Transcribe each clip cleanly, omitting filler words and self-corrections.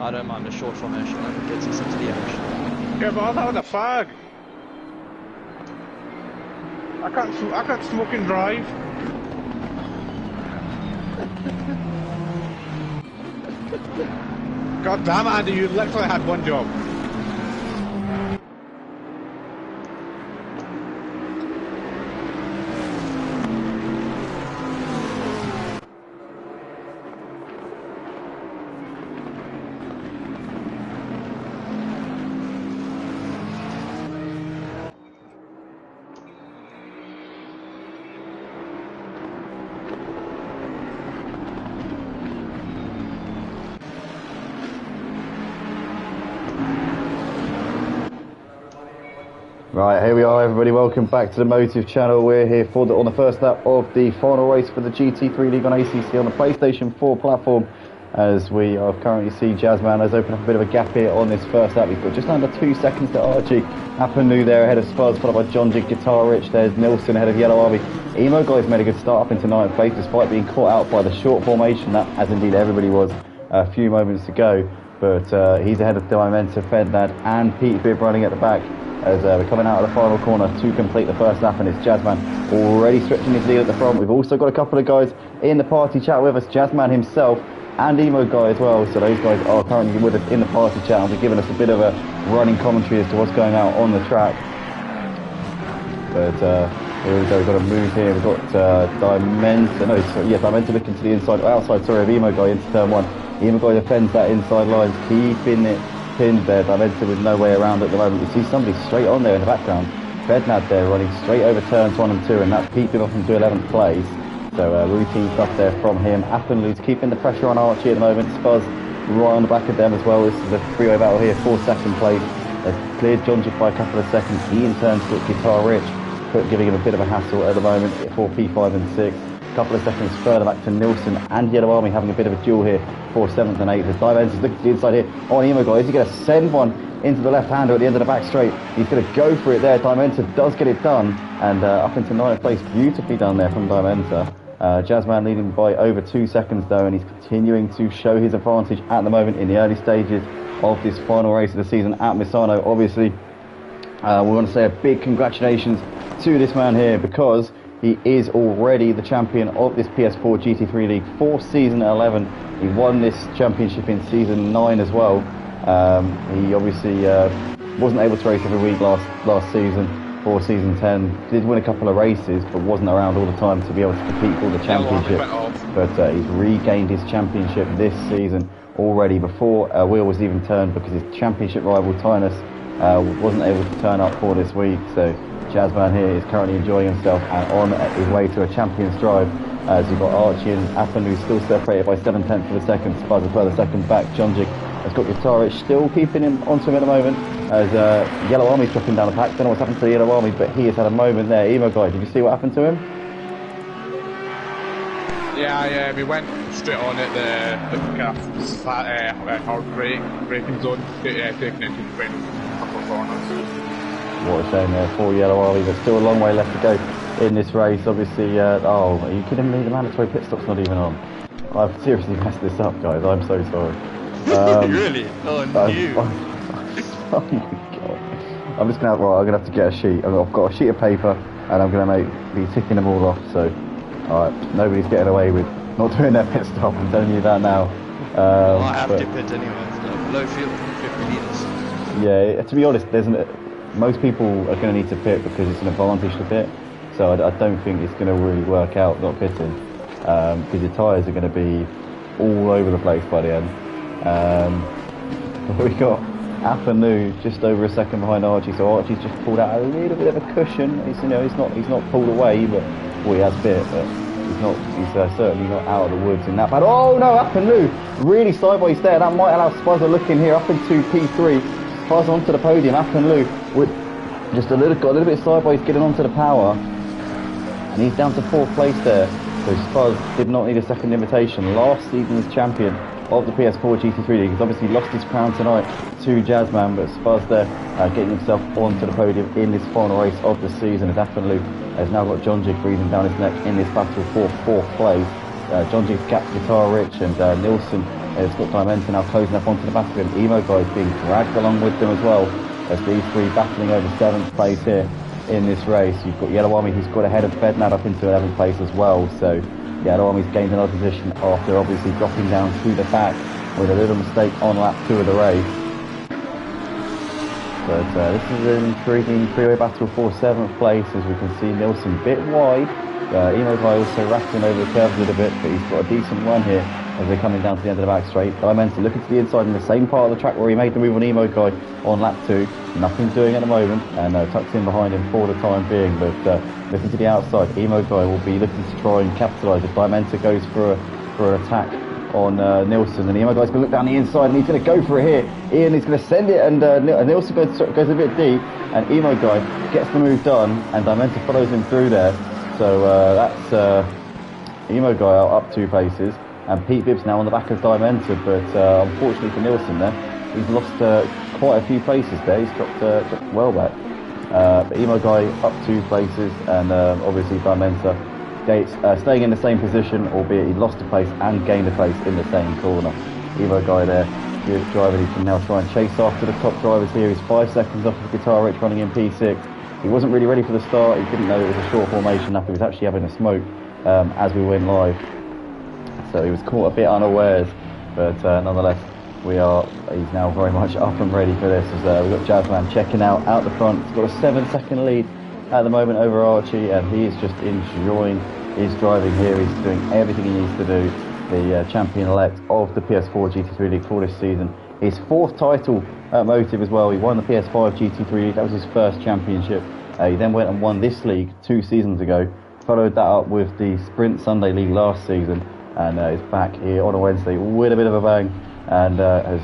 I don't mind the short formation. That gets us into the action. Yeah, but I'm having a fag. I can't smoke and drive. God damn it, Andy, you literally had one job. Right, here we are everybody, welcome back to the Motive channel. We're here on the first lap of the final race for the GT3 League on ACC on the PlayStation 4 platform. As we are currently see Jazzman has opened up a bit of a gap here on this first lap. He's got just under 2 seconds to Archie. Appenloo there ahead of Spuzz, followed by John Jig, Guitar Rich. There's Nilsson ahead of Yellow Army. Emo Guy's made a good start up into 9th place despite being caught out by the short formation, that as indeed everybody was a few moments ago. But he's ahead of Diamenta, Fednad and Pete Bibb running at the back. As we're coming out of the final corner to complete the first lap, and it's Jazzman already stretching his lead at the front. We've also got a couple of guys in the party chat with us, Jazzman himself and Emo Guy as well. So those guys are currently with us in the party chat and they're giving us a bit of a running commentary as to what's going on the track. But here we go, we've got a move here. We've got Diamenta looking to the outside of Emo Guy into turn 1. Emo Guy defends that inside lines, keeping it pinned there. Diamenta with no way around at the moment. You see somebody straight on there in the background. Bednad there running straight over turns 1 and 2, and that's Pete Bibb off into 11th place. So routine stuff there from him. Appenloo's keeping the pressure on Archie at the moment. Spuzz right on the back of them as well. This is a three-way battle here for 2nd place. They've cleared John Jig by a couple of seconds. He in turn took Guitar Rich, giving him a bit of a hassle at the moment for P5 and 6. A couple of seconds further back to Nilsson and Yellow Army having a bit of a duel here for 7th and 8th. As Diamenta is looking to the inside here on Emo Guy. Is he going to send one into the left-hander at the end of the back straight? He's going to go for it there. Diamenta does get it done, and up into 9th place. Beautifully done there from Diamenta. Jazzman leading by over 2 seconds though, and he's continuing to show his advantage at the moment in the early stages of this final race of the season at Misano. Obviously, we want to say a big congratulations to this man here, because he is already the champion of this PS4 GT3 League for Season 11. He won this championship in Season 9 as well. He obviously wasn't able to race every week last season for Season 10. Did win a couple of races, but wasn't around all the time to be able to compete for the championship. But he's regained his championship this season already before a wheel was even turned, because his championship rival Tynus wasn't able to turn up for this week. So Jazzman here is currently enjoying himself and on his way to a champion's drive. As you've got Archie and Appenloo still separated by 7/10 for the second. Spuzz a further second back. John Jig has got Guitar Rich still keeping him onto him at the moment, as Yellow Army's dropping down the pack. Don't know what's happened to the Yellow Army, but he has had a moment there. Emo Guy, did you see what happened to him? Yeah, we went straight on at the hard braking zone, taking it to a couple of corners. What a shame there for Yellow Army, but still a long way left to go in this race. Obviously, oh, are you kidding me? The mandatory pit stop's not even on. I've seriously messed this up, guys. I'm so sorry. Really? Oh, you. Oh my god. I'm just gonna have to get a sheet. I've got a sheet of paper, and I'm gonna be ticking them all off. So, alright, nobody's getting away with not doing their pit stop. I'm telling you that now. Well, I have to pit anyway. So low fuel, 50 litres. Yeah, to be honest, most people are going to need to pit because it's an advantage to pit. So I don't think it's going to really work out not pitting, because your tyres are going to be all over the place by the end. But we got Appenloo just over a second behind Archie, so Archie's just pulled out a little bit of a cushion. He's not pulled away, but well, he has bit, but he's certainly not out of the woods in that bad. Oh no, Appenloo really sideways there. That might allow Spuzz a look in here up into P3. Spuzz onto the podium. Appenloo with just got a little bit sideways getting onto the power, and he's down to 4th place there. So Spuzz did not need a second invitation. Last season's champion of the PS4 GT3 League. He's obviously lost his crown tonight to Jazzman, but Spuzz there getting himself onto the podium in this final race of the season, as Appenloo has now got John Jig breathing down his neck in this battle for 4th place. John Jig's gapped Guitar Rich, and Nilsson It's got Diamenta now closing up onto the back of him. Emo Guy is being dragged along with them as well, as these three battling over 7th place here in this race. You've got Yellow Army, who's got ahead of Bednad up into 11th place as well. So Yellow Army's gained another position after obviously dropping down to the back with a little mistake on lap 2 of the race. But this is an intriguing three-way battle for 7th place, as we can see Nilsson a bit wide. Emo Guy also rattling over the curves a little bit, but he's got a decent run here as they're coming down to the end of the back straight. Diamenta looking to the inside in the same part of the track where he made the move on Emo Guy on lap 2. Nothing doing at the moment, and tucks in behind him for the time being. But looking to the outside, Emo Guy will be looking to try and capitalise if Diamenta goes for an attack on Nilsson, and Emo Guy's going to look down the inside and he's going to go for it here. Ian is going to send it, and Nilsson goes a bit deep, and Emo Guy gets the move done, and Diamenta follows him through there. So that's Emo Guy up 2 places, and Pete Bibbs now on the back of Diamenta, but unfortunately for Nilsson there, he's lost quite a few places there. He's dropped well back. But Emo Guy up 2 places, and obviously Diamenta staying in the same position, albeit he lost a place and gained a place in the same corner. Emo Guy there, good driver. He can now try and chase after the top drivers here. He's 5 seconds off of Guitar Rich running in P6. He wasn't really ready for the start. He didn't know it was a short formation lap. He was actually having a smoke as we went live. So he was caught a bit unawares, but nonetheless, he's now very much up and ready for this. As we've got Jazzman checking out the front. He's got a 7-second lead at the moment over Archie, and he is just enjoying his driving here. He's doing everything he needs to do. The champion-elect of the PS4 GT3 League for this season. His 4th title at Motive as well. He won the PS5 GT3 League. That was his first championship. He then went and won this league 2 seasons ago. Followed that up with the Sprint Sunday League last season, and is back here on a Wednesday with a bit of a bang, and has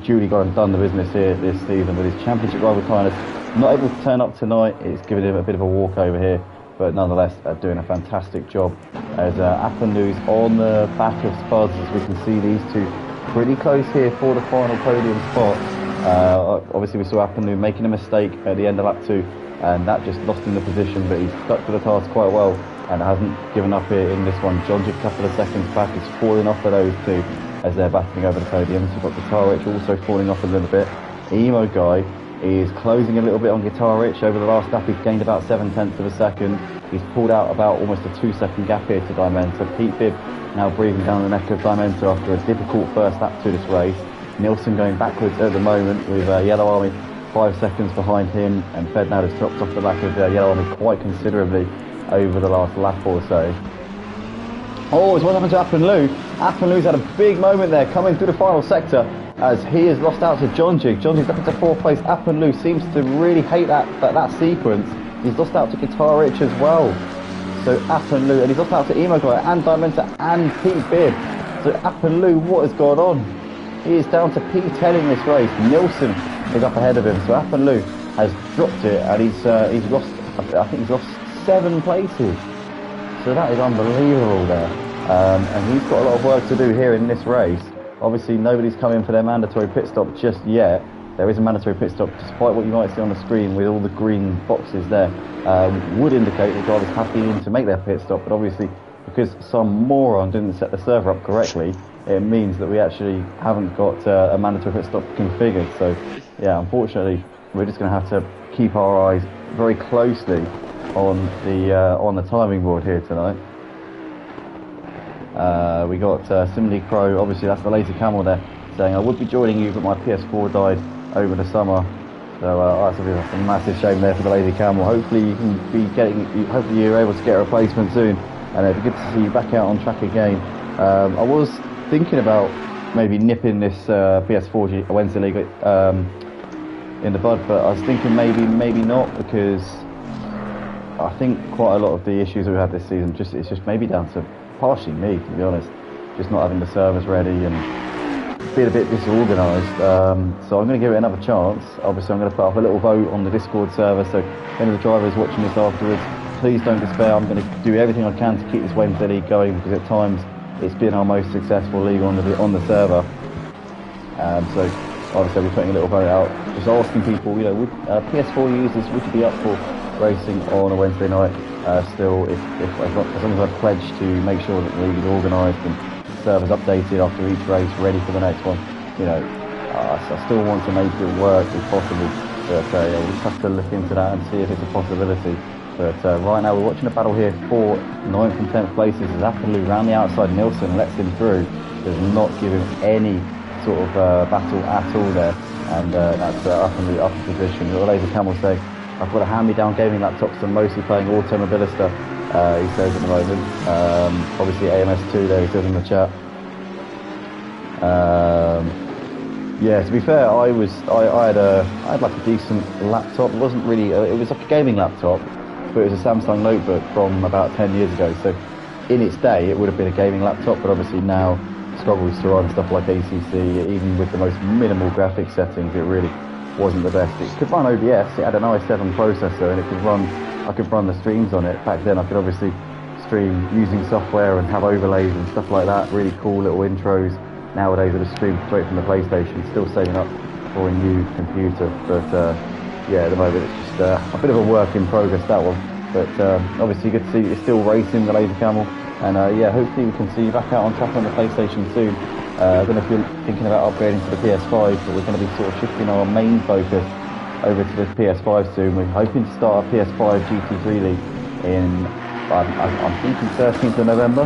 duly gone and done the business here this season with his championship rival Tynus. Not able to turn up tonight. It's given him a bit of a walkover here, but nonetheless doing a fantastic job, as Appenlou's on the back of Spurs, as we can see these two pretty close here for the final podium spot. Obviously we saw Appenlou making a mistake at the end of lap 2, and that just lost him the position, but he's stuck to the task quite well and hasn't given up here in this one. John's a couple of seconds back, is falling off for those two as they're battling over the podium. So we've got Guitar Rich also falling off a little bit. Emo Guy is closing a little bit on Guitar Rich. Over the last lap he's gained about 7/10 of a second. He's pulled out about almost a 2-second gap here to Diamenta. Pete Bibb now breathing down the neck of Diamenta after a difficult first lap to this race. Nilsson going backwards at the moment with Yellow Army 5 seconds behind him, and Bednad has dropped off the back of Yellow Army quite considerably over the last lap or so. Oh, it's what happened to Appenlou. Appenlou's had a big moment there coming through the final sector, as he has lost out to John Jig. John Jig's up into 4th place. Appenlou seems to really hate that sequence. He's lost out to Guitar Rich as well. So Appenlou, and he's lost out to Emo Guy and Diamenta and Pete Bibb. So Appenlou, what has gone on? He is down to P10 in this race. Nilsson is up ahead of him. So Appenlou has dropped it, and he's lost. I think he's lost 7 places. So that is unbelievable there. And he's got a lot of work to do here in this race. Obviously, nobody's come in for their mandatory pit stop just yet. There is a mandatory pit stop, despite what you might see on the screen with all the green boxes there. Would indicate the drivers have been in to make their pit stop, but obviously, because some moron didn't set the server up correctly, it means that we actually haven't got a mandatory pit stop configured. So, yeah, unfortunately, we're just going to have to keep our eyes very closely on the timing board here tonight. We got Simony Crow, obviously that's the Lazy Camel there, saying I would be joining you, but my PS4 died over the summer. So that's a massive shame there for the Lazy Camel. Hopefully you can be hopefully you're able to get a replacement soon, and it'd be good to see you back out on track again. I was thinking about maybe nipping this PS4 Wednesday League in the bud, but I was thinking maybe not, because I think quite a lot of the issues we've had this season it's just maybe down to partially me, to be honest, just not having the servers ready and being a bit disorganised. So I'm going to give it another chance. Obviously I'm going to put up a little vote on the Discord server, so if any of the drivers watching this afterwards, please don't despair. I'm going to do everything I can to keep this Wednesday League going, because at times it's been our most successful league on the server. So obviously I'll be putting a little vote out, just asking people, you know, PS4 users, would you be up for racing on a Wednesday night still, as long as I've pledged to make sure that the league is organised and servers updated after each race, ready for the next one. You know, I still want to make it work if possible, but yeah, we'll just have to look into that and see if it's a possibility. But right now we're watching a battle here for 9th and 10th places as Appenloo round the outside. Nilsson lets him through, does not give him any sort of battle at all there, and that's up in the upper position. What Laser Camel say, I've got a hand-me-down gaming laptop, so I'm mostly playing Automobilista, he says at the moment. Obviously AMS2 there, he says in the chat. Yeah, to be fair, I had like a decent laptop. It wasn't really, it was like a gaming laptop, but it was a Samsung notebook from about 10 years ago. So in its day, it would have been a gaming laptop, but obviously now struggles to run stuff like ACC, even with the most minimal graphics settings. It really wasn't the best. It could run OBS. It had an i7 processor, and it could run. I could run the streams on it. Back then, I could obviously stream using software and have overlays and stuff like that. Really cool little intros. Nowadays, I just stream straight from the PlayStation. Still saving up for a new computer, but yeah, at the moment it's just a bit of a work in progress, that one. But obviously, you can see it's still racing the Laser Camel. And yeah, hopefully we can see you back out on track on the PlayStation soon. I don't know if you're thinking about upgrading to the PS5, but we're going to be sort of shifting our main focus over to the PS5 soon. We're hoping to start a PS5 GT3 league in, I'm thinking 13th of November.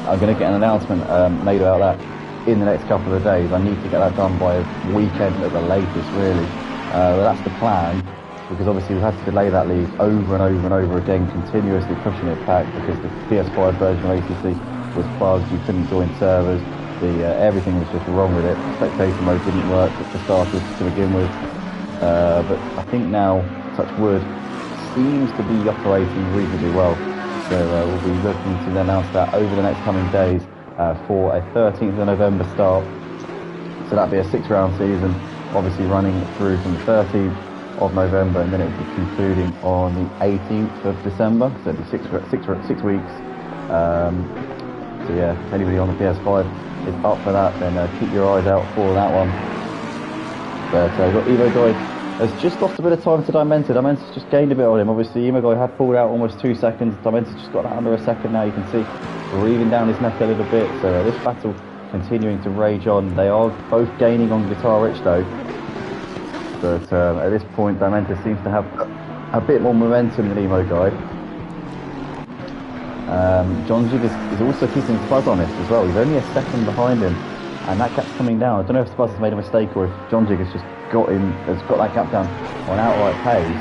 I'm going to get an announcement made about that in the next couple of days. I need to get that done by weekend at the latest, really. But that's the plan. Because obviously we've had to delay that league over and over and over again, continuously pushing it back because the PS5 version of ACC was bugged, you couldn't join servers, everything was just wrong with it. Spectator mode didn't work for starters to begin with, but I think now, touch wood, seems to be operating reasonably well. So we'll be looking to announce that over the next coming days for a 13th of November start. So that'll be a 6-round season, obviously running through from the 13th of November, and then it will be concluding on the 18th of December, so it'll be 6 weeks. So yeah, if anybody on the PS5 is up for that, then keep your eyes out for that one. But we've got Evo Guy has just lost a bit of time to Dimented. Dimented's just gained a bit on him. Obviously, Evo Guy had pulled out almost 2 seconds. Dimented's just got that under a second now. You can see breathing down his neck a little bit. So this battle continuing to rage on. They are both gaining on Guitar Rich though. But at this point, Dimented seems to have a bit more momentum than Emo Guy. John Jig is also keeping Spuzz on it as well. He's only a second behind him, and that gap's coming down. I don't know if Spuzz has made a mistake or if John Jig has just got that gap down on outright pace.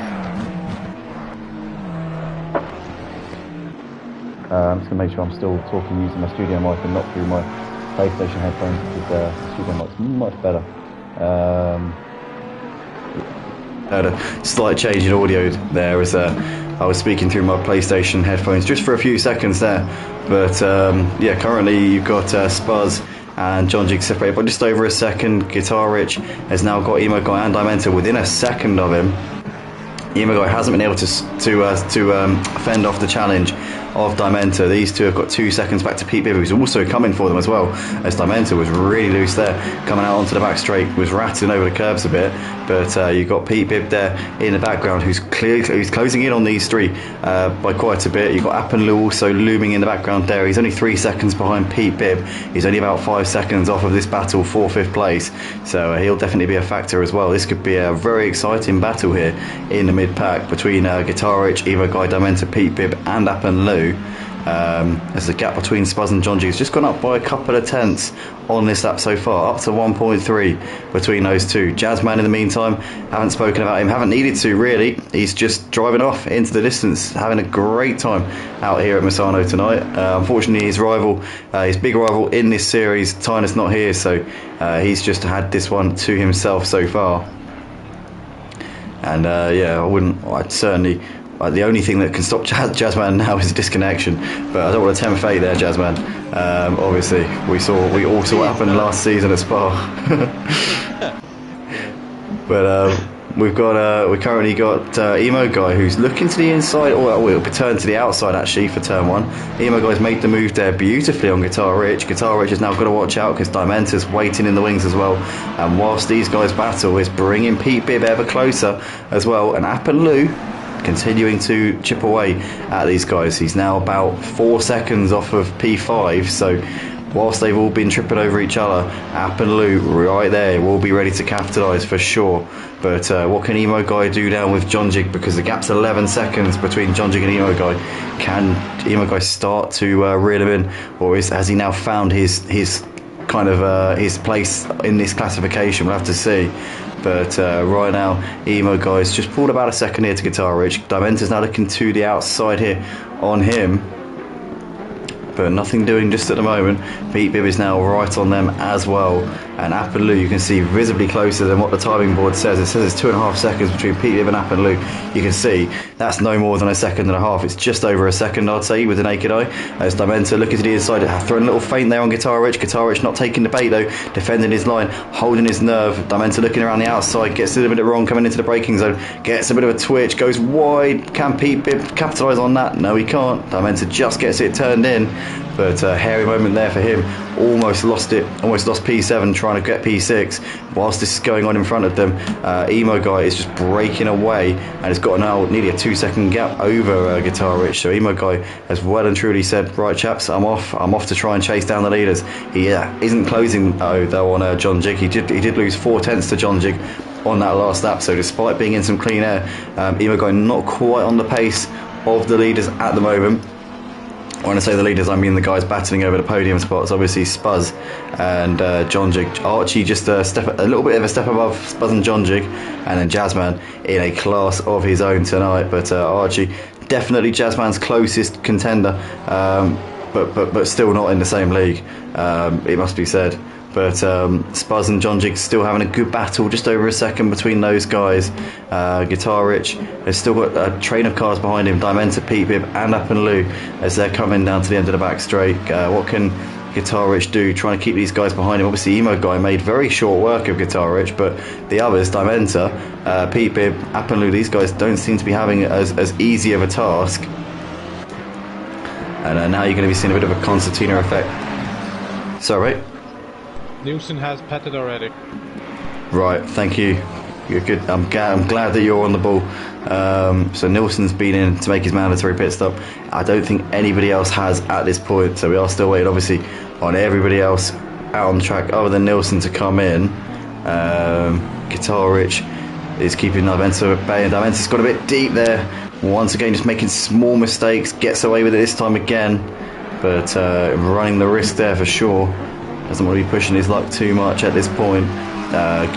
I'm just going to make sure I'm still talking using my studio mic and not through my PlayStation headphones, because the studio mic's much better. Had a slight change in audio there as I was speaking through my PlayStation headphones just for a few seconds there. But yeah, currently you've got Spuzz and John Jig separated by just over a second. Guitar Rich has now got Emo Guy and Dimented within a second of him. Emo Guy hasn't been able to fend off the challenge of Dimented. These two have got 2 seconds back to Pete Bibb, who's also coming for them as well, as Dimented was really loose there, coming out onto the back straight, was rattling over the curbs a bit. But you've got Pete Bibb there in the background, who's closing in on these three by quite a bit. You've got Appenloo also looming in the background there. He's only 3 seconds behind Pete Bibb. He's only about 5 seconds off of this battle for 5th place, so he'll definitely be a factor as well. This could be a very exciting battle here in the mid-pack between Guitar Rich, Evo Guy, Dimented, Pete Bibb and Appenloo. As the gap between Spuzz and John G has just gone up by a couple of tenths on this lap so far, up to 1.3 between those two. Jazzman in the meantime, haven't spoken about him, haven't needed to really. He's just driving off into the distance, having a great time out here at Misano tonight. Unfortunately his rival, his big rival in this series, Tyner's not here, so he's just had this one to himself so far. And yeah, I'd certainly, the only thing that can stop Jazzman now is disconnection, but I don't want to tempt fate there, Jazzman. Obviously, we all saw what happened last season at Spa. But we currently got Emo Guy, who's looking to the inside, or will turn to the outside actually for turn 1. Emo Guy's made the move there beautifully on Guitar Rich. Guitar Rich has now got to watch out because Dimenter's waiting in the wings as well. And whilst these guys battle, is bringing Pete Bibb ever closer as well. And Appenloo continuing to chip away at these guys. He's now about 4 seconds off of P5, so whilst they've all been tripping over each other, App and Lou right there will be ready to capitalise for sure. But what can Emo Guy do down with John Jig? Because the gap's 11 seconds between John Jig and Emo Guy. Can Emo Guy start to reel him in, or has he now found his kind of his place in this classification? We'll have to see. But right now, Emo Guy's just pulled about a second here to Guitar Rich. Dimenta's now looking to the outside here on him, but nothing doing just at the moment. Pete Bibb is now right on them as well, and App and Lou you can see visibly closer than what the timing board says. It says it's 2.5 seconds between Pete Bibb and App and Lou. You can see that's no more than a second and a half. It's just over a second, I'd say, with the naked eye. As Dimenta looking to the inside, throwing a little feint there on Guitar Rich. Guitar Rich not taking the bait though, defending his line, holding his nerve. Dimenta looking around the outside, gets a little bit wrong coming into the braking zone, gets a bit of a twitch, goes wide. Can Pete Bibb capitalise on that? No, he can't. Dimenta just gets it turned in. But hairy moment there for him. Almost lost it. Almost lost P7 trying to get P6. Whilst this is going on in front of them, Emo Guy is just breaking away, and it's got now nearly a 2-second gap over Guitar Rich. So Emo Guy has well and truly said, right chaps, I'm off to try and chase down the leaders. He isn't closing though on John Jig. He did lose 4/10 to John Jig on that last lap. So despite being in some clean air, Emo Guy not quite on the pace of the leaders at the moment. When I say the leaders, I mean the guys battling over the podium spots. Obviously Spuzz and John Jig. Archie just a little bit of a step above Spuzz and John Jig, and then Jazzman in a class of his own tonight. But Archie definitely Jazzman's closest contender, but still not in the same league. It must be said. But Spuzz and John Jig still having a good battle, just over a second between those guys. Guitar Rich has still got a train of cars behind him, Dimenta, Pete Bibb and App and Lou as they're coming down to the end of the back straight. What can Guitar Rich do, trying to keep these guys behind him? Obviously Emo Guy made very short work of Guitar Rich, but the others, Dimenta, Pete Bibb, App and Lou, these guys don't seem to be having as easy of a task. And now you're going to be seeing a bit of a concertina effect. Sorry, mate. Nielsen has patted already. Right, thank you. You're good. I'm glad that you're on the ball. So Nielsen's been in to make his mandatory pit stop. I don't think anybody else has at this point, so we are still waiting obviously on everybody else out on the track other than Nielsen to come in. Guitar Rich is keeping Dimenta at bay, and Dimenta's got a bit deep there. Once again just making small mistakes, gets away with it this time again, but running the risk there for sure. Doesn't want to be pushing his luck too much at this point.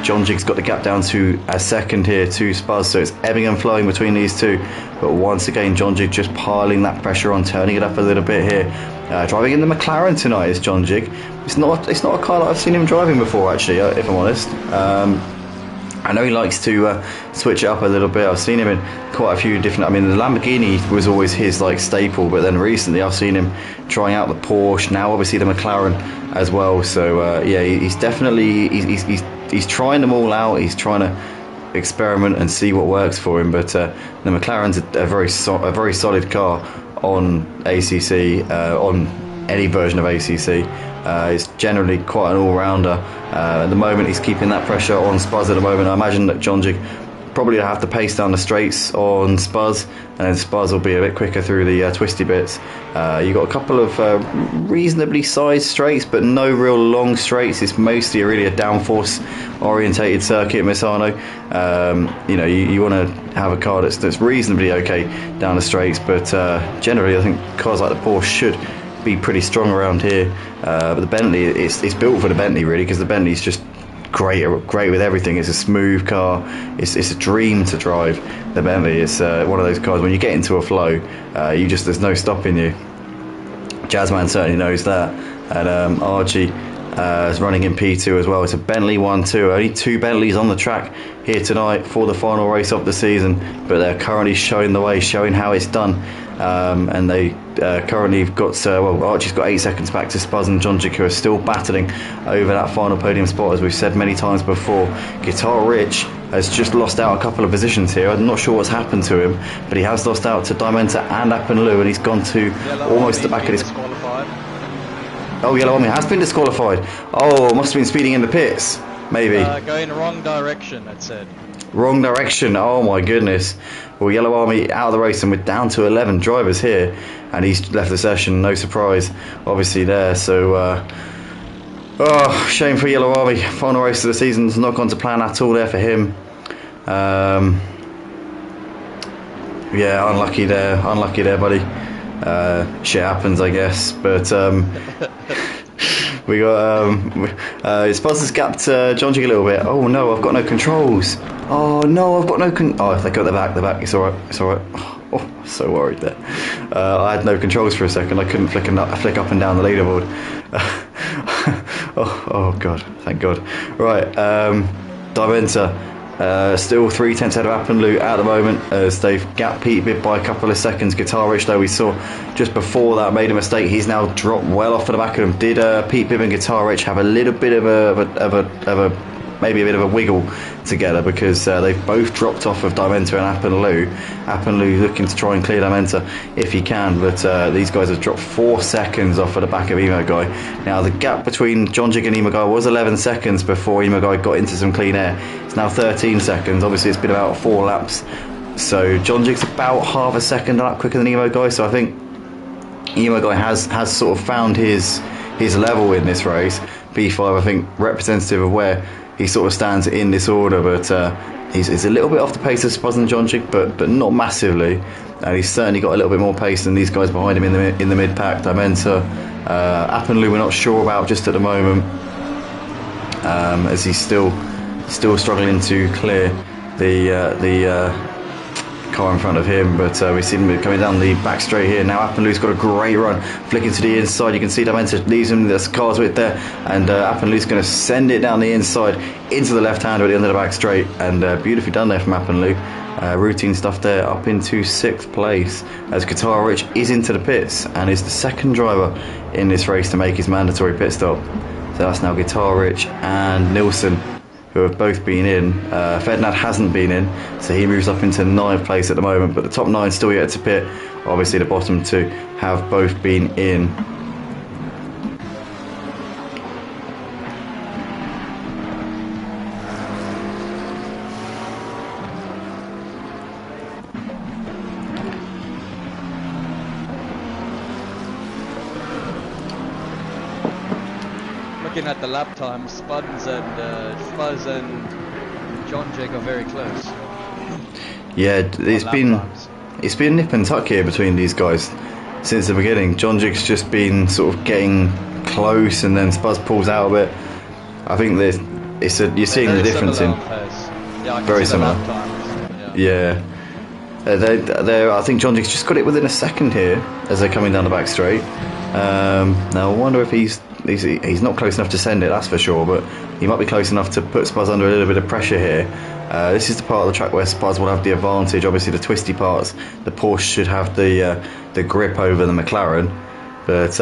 John Jig's got the gap down to a second here to Spuzz, so it's ebbing and flowing between these two. But once again, John Jig just piling that pressure on, turning it up a little bit here. Driving in the McLaren tonight is John Jig. It's not a car that I've seen him driving before, actually, if I'm honest. I know he likes to switch it up a little bit. I've seen him in quite a few different. I mean, the Lamborghini was always his staple, but then recently I've seen him trying out the Porsche. Now, obviously, the McLaren as well. So yeah, he's definitely he's trying them all out. He's trying to experiment and see what works for him. But the McLaren's a very solid car on ACC, on any version of ACC. It's generally quite an all-rounder. At the moment he's keeping that pressure on Spuzz at the moment. I imagine that John Jig probably have to pace down the straights on Spuzz, and then Spuzz will be a bit quicker through the twisty bits. You've got a couple of reasonably sized straights, but no real long straights. It's mostly really a downforce orientated circuit, Misano. You want to have a car that's reasonably okay down the straights, but generally I think cars like the Porsche should be pretty strong around here. But the Bentley, it's built for the Bentley really, because the Bentley's just great with everything. It's a smooth car. It's a dream to drive. The Bentley, it's one of those cars when you get into a flow, there's no stopping you. Jazzman certainly knows that, and Archie is running in P2 as well. It's a Bentley 1-2. Only 2 Bentleys on the track here tonight for the final race of the season, but they're currently showing the way, showing how it's done. And they currently have got Archie's got 8 seconds back to Spuzz and John Jig, who are still battling over that final podium spot, as we've said many times before. Guitar Rich has just lost out a couple of positions here. I'm not sure what's happened to him, but he has lost out to Dimenta and App and Lou, and he's gone to almost the back of his. Oh, Yellow Army has been disqualified. Oh, must have been speeding in the pits, maybe. Going the wrong direction, it said. Wrong direction. Oh my goodness. Well, Yellow Army out of the race, and we're down to 11 drivers here, and he's left the session. No surprise, obviously there. So, oh, shame for Yellow Army. Final race of the season's not gone to plan at all there for him. Yeah, unlucky there, buddy. Shit happens, I guess. But we got Spaz has gapped John Jig a little bit. Oh no, I've got no controls. Oh no, I've got no oh, they got the back. It's alright. Oh, so worried there. I had no controls for a second. I couldn't flick up and down the leaderboard. oh god, thank God. Right, Dimenta. Still 3/10 ahead of Appenlu at the moment, as they've gapped Pete Bibb by a couple of seconds. Guitar Rich, though, we saw just before that made a mistake. He's now dropped well off to the back of him. Did Pete Bibb and Guitar Rich have a little bit of a maybe a bit of a wiggle together, because they've both dropped off of Dimenta and Appenlu. Appenlu looking to try and clear Dimenta if he can, but these guys have dropped 4 seconds off of the back of Emo Guy. Now the gap between John Jig and Emo Guy was 11 seconds before Emo Guy got into some clean air. It's now 13 seconds. Obviously it's been about 4 laps, so John Jig's about half a second up quicker than Emo Guy. So I think Emo Guy has sort of found his level in this race. B5, I think, representative of where he sort of stands in this order, but he's a little bit off the pace of Spaz and John Jig, but not massively, and he's certainly got a little bit more pace than these guys behind him in the mid pack. Dimenta, Appenlu we're not sure about just at the moment, as he's still struggling to clear the car in front of him, but we see him coming down the back straight here. Now Appenlu's got a great run, flicking to the inside. You can see Dimenta leaves him, there's cars with there, and Appenlu's going to send it down the inside into the left hander at the end of the back straight, and beautifully done there from Appenlu. Routine stuff there, up into 6th place, as Guitar Rich is into the pits and is the second driver in this race to make his mandatory pit stop. So that's now Guitar Rich and Nilsson, who have both been in. Ferdinand hasn't been in, so he moves up into 9th place at the moment, but the top 9 still yet to pit. Obviously the bottom 2 have both been in. Looking at the lap times, Spaz and John Jig are very close. Yeah, it's been nip and tuck here between these guys since the beginning. John Jig's just been sort of getting close, and then Spaz pulls out a bit. I think you're seeing the difference in very similar. Yeah. I think John Jig's just got it within a second here as they're coming down the back straight. Now I wonder if he's not close enough to send it, that's for sure, but he might be close enough to put Spaz under a little bit of pressure here. This is the part of the track where Spaz will have the advantage. Obviously the twisty parts, the Porsche should have the grip over the McLaren, but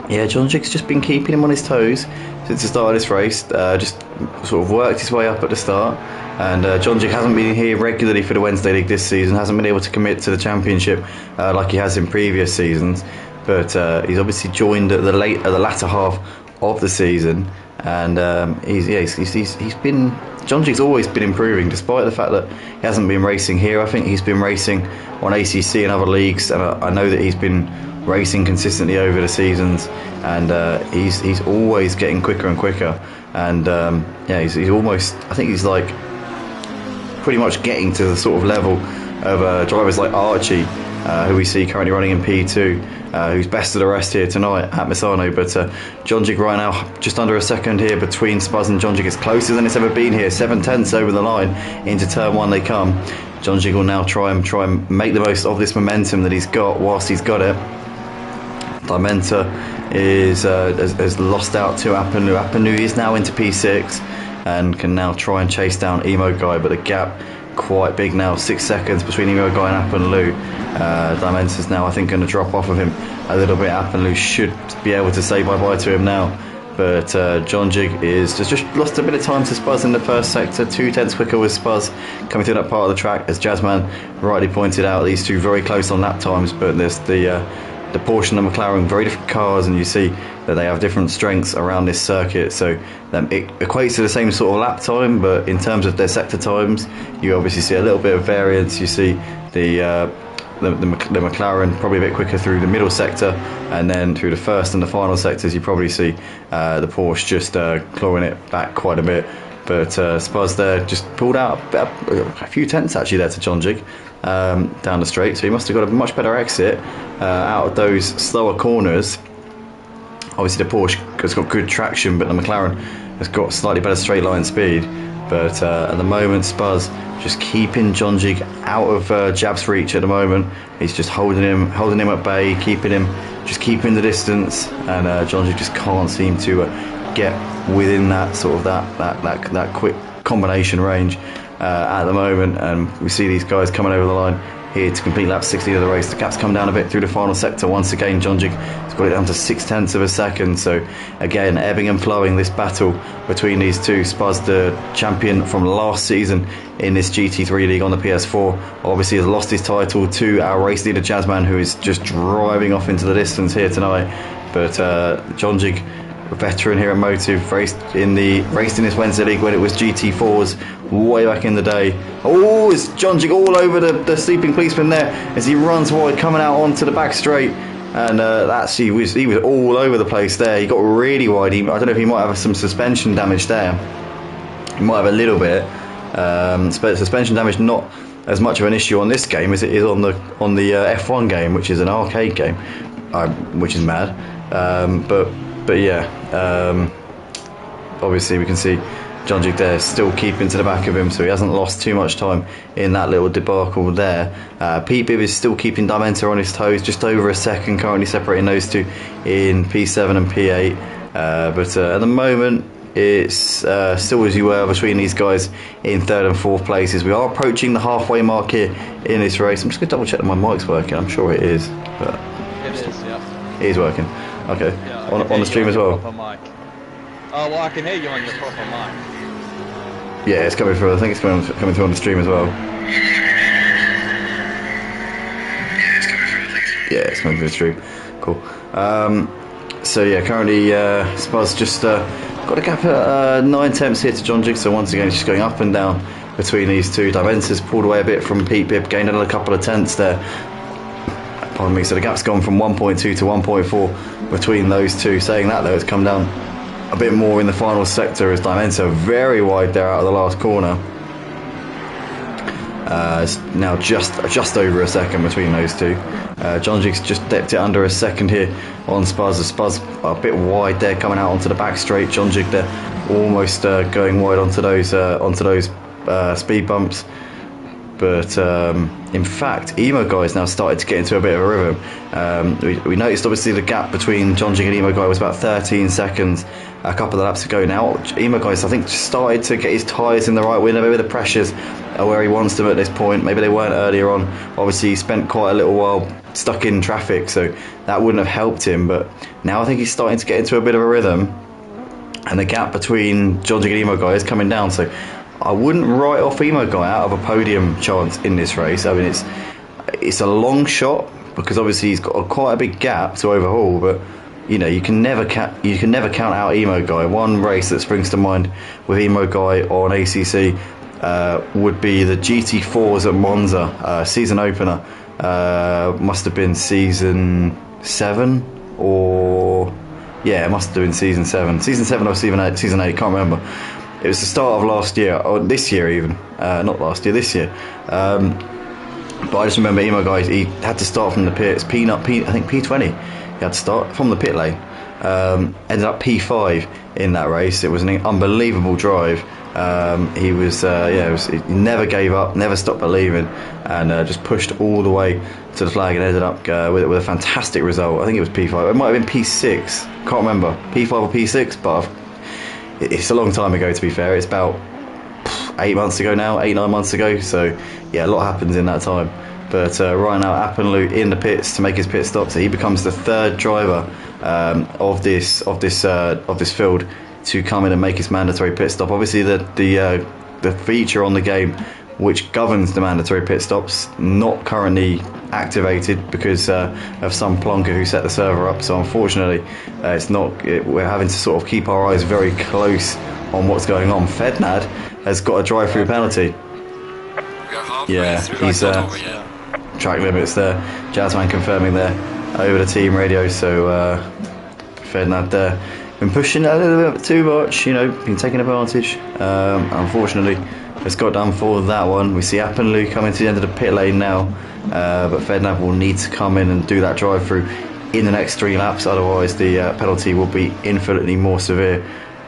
yeah, John Jig's just been keeping him on his toes since the start of this race. Just sort of worked his way up at the start, and John Jig hasn't been here regularly for the Wednesday League this season, hasn't been able to commit to the championship like he has in previous seasons, but he's obviously joined at the latter half of the season, and John Jig's always been improving, despite the fact that he hasn't been racing here. I think he's been racing on ACC and other leagues, and I know that he's been racing consistently over the seasons, and he's always getting quicker and quicker, and he's almost, I think he's like pretty much getting to the sort of level of drivers like Archie, who we see currently running in P2, who's best of the rest here tonight at Misano. But John Jig right now just under a second here between Spaz and John Jig. It's closer than it's ever been here. 7/10 over the line. Into turn 1 they come. John Jig will now try and make the most of this momentum that he's got whilst he's got it. Dimenta has lost out to Appenlu. Appenlu is now into P6 and can now try and chase down Emo Guy, but the gap quite big now, 6 seconds between Emo Guy and Appenlu. Dimenta's now, I think, going to drop off of him a little bit. Appenlu should be able to say bye-bye to him now, but John Jig is just lost a bit of time to Spaz in the first sector. 2/10 quicker with Spaz coming through that part of the track, as Jazzman rightly pointed out. These two very close on lap times, but there's the the Porsche and the McLaren, very different cars, and you see that they have different strengths around this circuit. So it equates to the same sort of lap time, but in terms of their sector times, you obviously see a little bit of variance. You see the McLaren probably a bit quicker through the middle sector, and then through the first and the final sectors you probably see the Porsche just clawing it back quite a bit. But Spaz there just pulled out a few tenths actually there to John Jig down the straight, so he must have got a much better exit out of those slower corners. Obviously the Porsche has got good traction, but the McLaren has got slightly better straight line speed. But at the moment, Spaz just keeping John Jig out of Jab's reach at the moment. He's just holding him at bay, keeping the distance, and John Jig just can't seem to get within that sort of that quick combination range at the moment. And we see these guys coming over the line here to complete lap 16 of the race. The gap's come down a bit through the final sector. Once again, John Jig has got it down to 0.6 of a second. So again, ebbing and flowing, this battle between these two. Spaz, the champion from last season in this GT3 league on the PS4, obviously has lost his title to our race leader Jazzman, who is just driving off into the distance here tonight. But John Jig, a veteran here at Motive, raced in this Wednesday league when it was GT4s way back in the day. Oh, it's John Jig all over the sleeping policeman there as he runs wide, coming out onto the back straight. And he was all over the place there. He got really wide. I don't know if he might have some suspension damage there. He might have a little bit. Suspension damage not as much of an issue on this game as it is on the F1 game, which is an arcade game, which is mad. But yeah, obviously we can see John Jig there still keeping to the back of him, so he hasn't lost too much time in that little debacle there. Pete Bibb is still keeping Dimenta on his toes, just over a second, currently separating those two in P7 and P8. But at the moment, it's still as you were between these guys in third and fourth places. We are approaching the halfway mark here in this race. I'm just going to double check that my mic's working. I'm sure it is. But it is, yeah. It is working. Okay. Yeah, on the stream as well. Mic. Oh, well, I can hear you on your proper mic. Yeah, it's coming through. I think it's coming through on the stream as well. Yeah, it's coming through the stream. Cool. So yeah, currently Spaz just got a gap at 9 tenths here to John Jig. So once again, it's just going up and down between these two. Dimenta's pulled away a bit from Pete Bibb, gained another couple of tenths there. Pardon me. So the gap's gone from 1.2 to 1.4 between those two. Saying that though, it's come down a bit more in the final sector as Dimenta very wide there out of the last corner. It's now just over a second between those two. John Jig's just dipped it under a second here on Spaz. Spaz a bit wide there coming out onto the back straight. John Jig there almost going wide onto those speed bumps. But in fact, Emo Guy's now started to get into a bit of a rhythm. We noticed obviously the gap between John Jig and Emo Guy was about 13 seconds a couple of laps ago. Now Emo Guy's I think just started to get his tyres in the right window. Maybe the pressures are where he wants them at this point. Maybe they weren't earlier on. Obviously he spent quite a little while stuck in traffic, so that wouldn't have helped him. But now I think he's starting to get into a bit of a rhythm, and the gap between John Jig and Emo Guy is coming down. So I wouldn't write off Emo Guy out of a podium chance in this race. I mean, it's a long shot because obviously he's got quite a big gap to overhaul. But you know, you can never count out Emo Guy. One race that springs to mind with Emo Guy on ACC would be the GT4s at Monza season opener. Must have been season 7 or yeah, it must have been season 7 or season 8. Can't remember. It was the start of last year, or this year even. Not last year, this year. But I just remember Emo Guy, he had to start from the pits. I think P20. He had to start from the pit lane. Ended up P5 in that race. It was an unbelievable drive. He never gave up, never stopped believing, and just pushed all the way to the flag and ended up with a fantastic result. I think it was P5. It might have been P6. Can't remember. P5 or P6, but it's a long time ago, to be fair. It's about 8 months ago now, 8-9 months ago. So yeah, a lot happens in that time. But right now, Appenlu in the pits to make his pit stop. So he becomes the third driver of this field to come in and make his mandatory pit stop. Obviously, the feature on the game which governs the mandatory pit stops, not currently activated because of some plonker who set the server up. So unfortunately, we're having to sort of keep our eyes very close on what's going on. Fednad has got a drive-through penalty. Yeah, he's track limits there. Jazzman confirming there over the team radio. So Fednad there been pushing a little bit too much, been taking advantage. Unfortunately, it's got done for that one. We see Appenlou coming to the end of the pit lane now, but Fednad will need to come in and do that drive through in the next 3 laps, otherwise the penalty will be infinitely more severe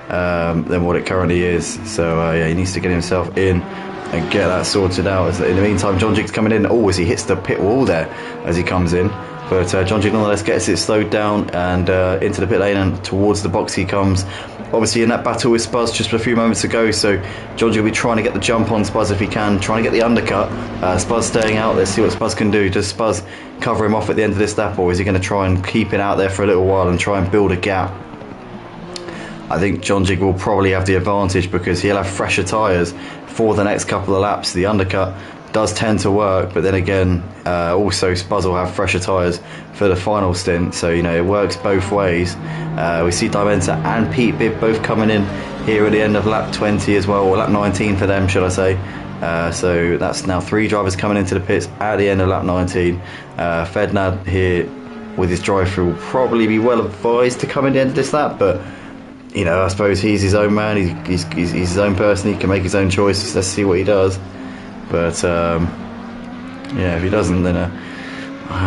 than what it currently is. So yeah, he needs to get himself in and get that sorted out. In the meantime, John Jig's coming in. As he hits the pit wall there as he comes in. But John Jig nonetheless gets it slowed down and into the pit lane, and towards the box he comes. Obviously in that battle with Spuzz just a few moments ago, so John Jig will be trying to get the jump on Spuzz if he can, trying to get the undercut. Spuzz staying out. Let's see what Spuzz can do. Does Spuzz cover him off at the end of this lap, or is he going to try and keep it out there for a little while and try and build a gap? I think John Jig will probably have the advantage because he'll have fresher tyres for the next couple of laps. The undercut does tend to work, but then again, also Spuzz will have fresher tyres for the final stint, so it works both ways. We see Dimensa and Pete Bibb both coming in here at the end of lap 20 as well, or lap 19 for them, should I say. So that's now 3 drivers coming into the pits at the end of lap 19. Fednad here with his drive through will probably be well advised to come in the end of this lap, but I suppose he's his own man, he's his own person, he can make his own choices. Let's see what he does. But yeah, if he doesn't, then I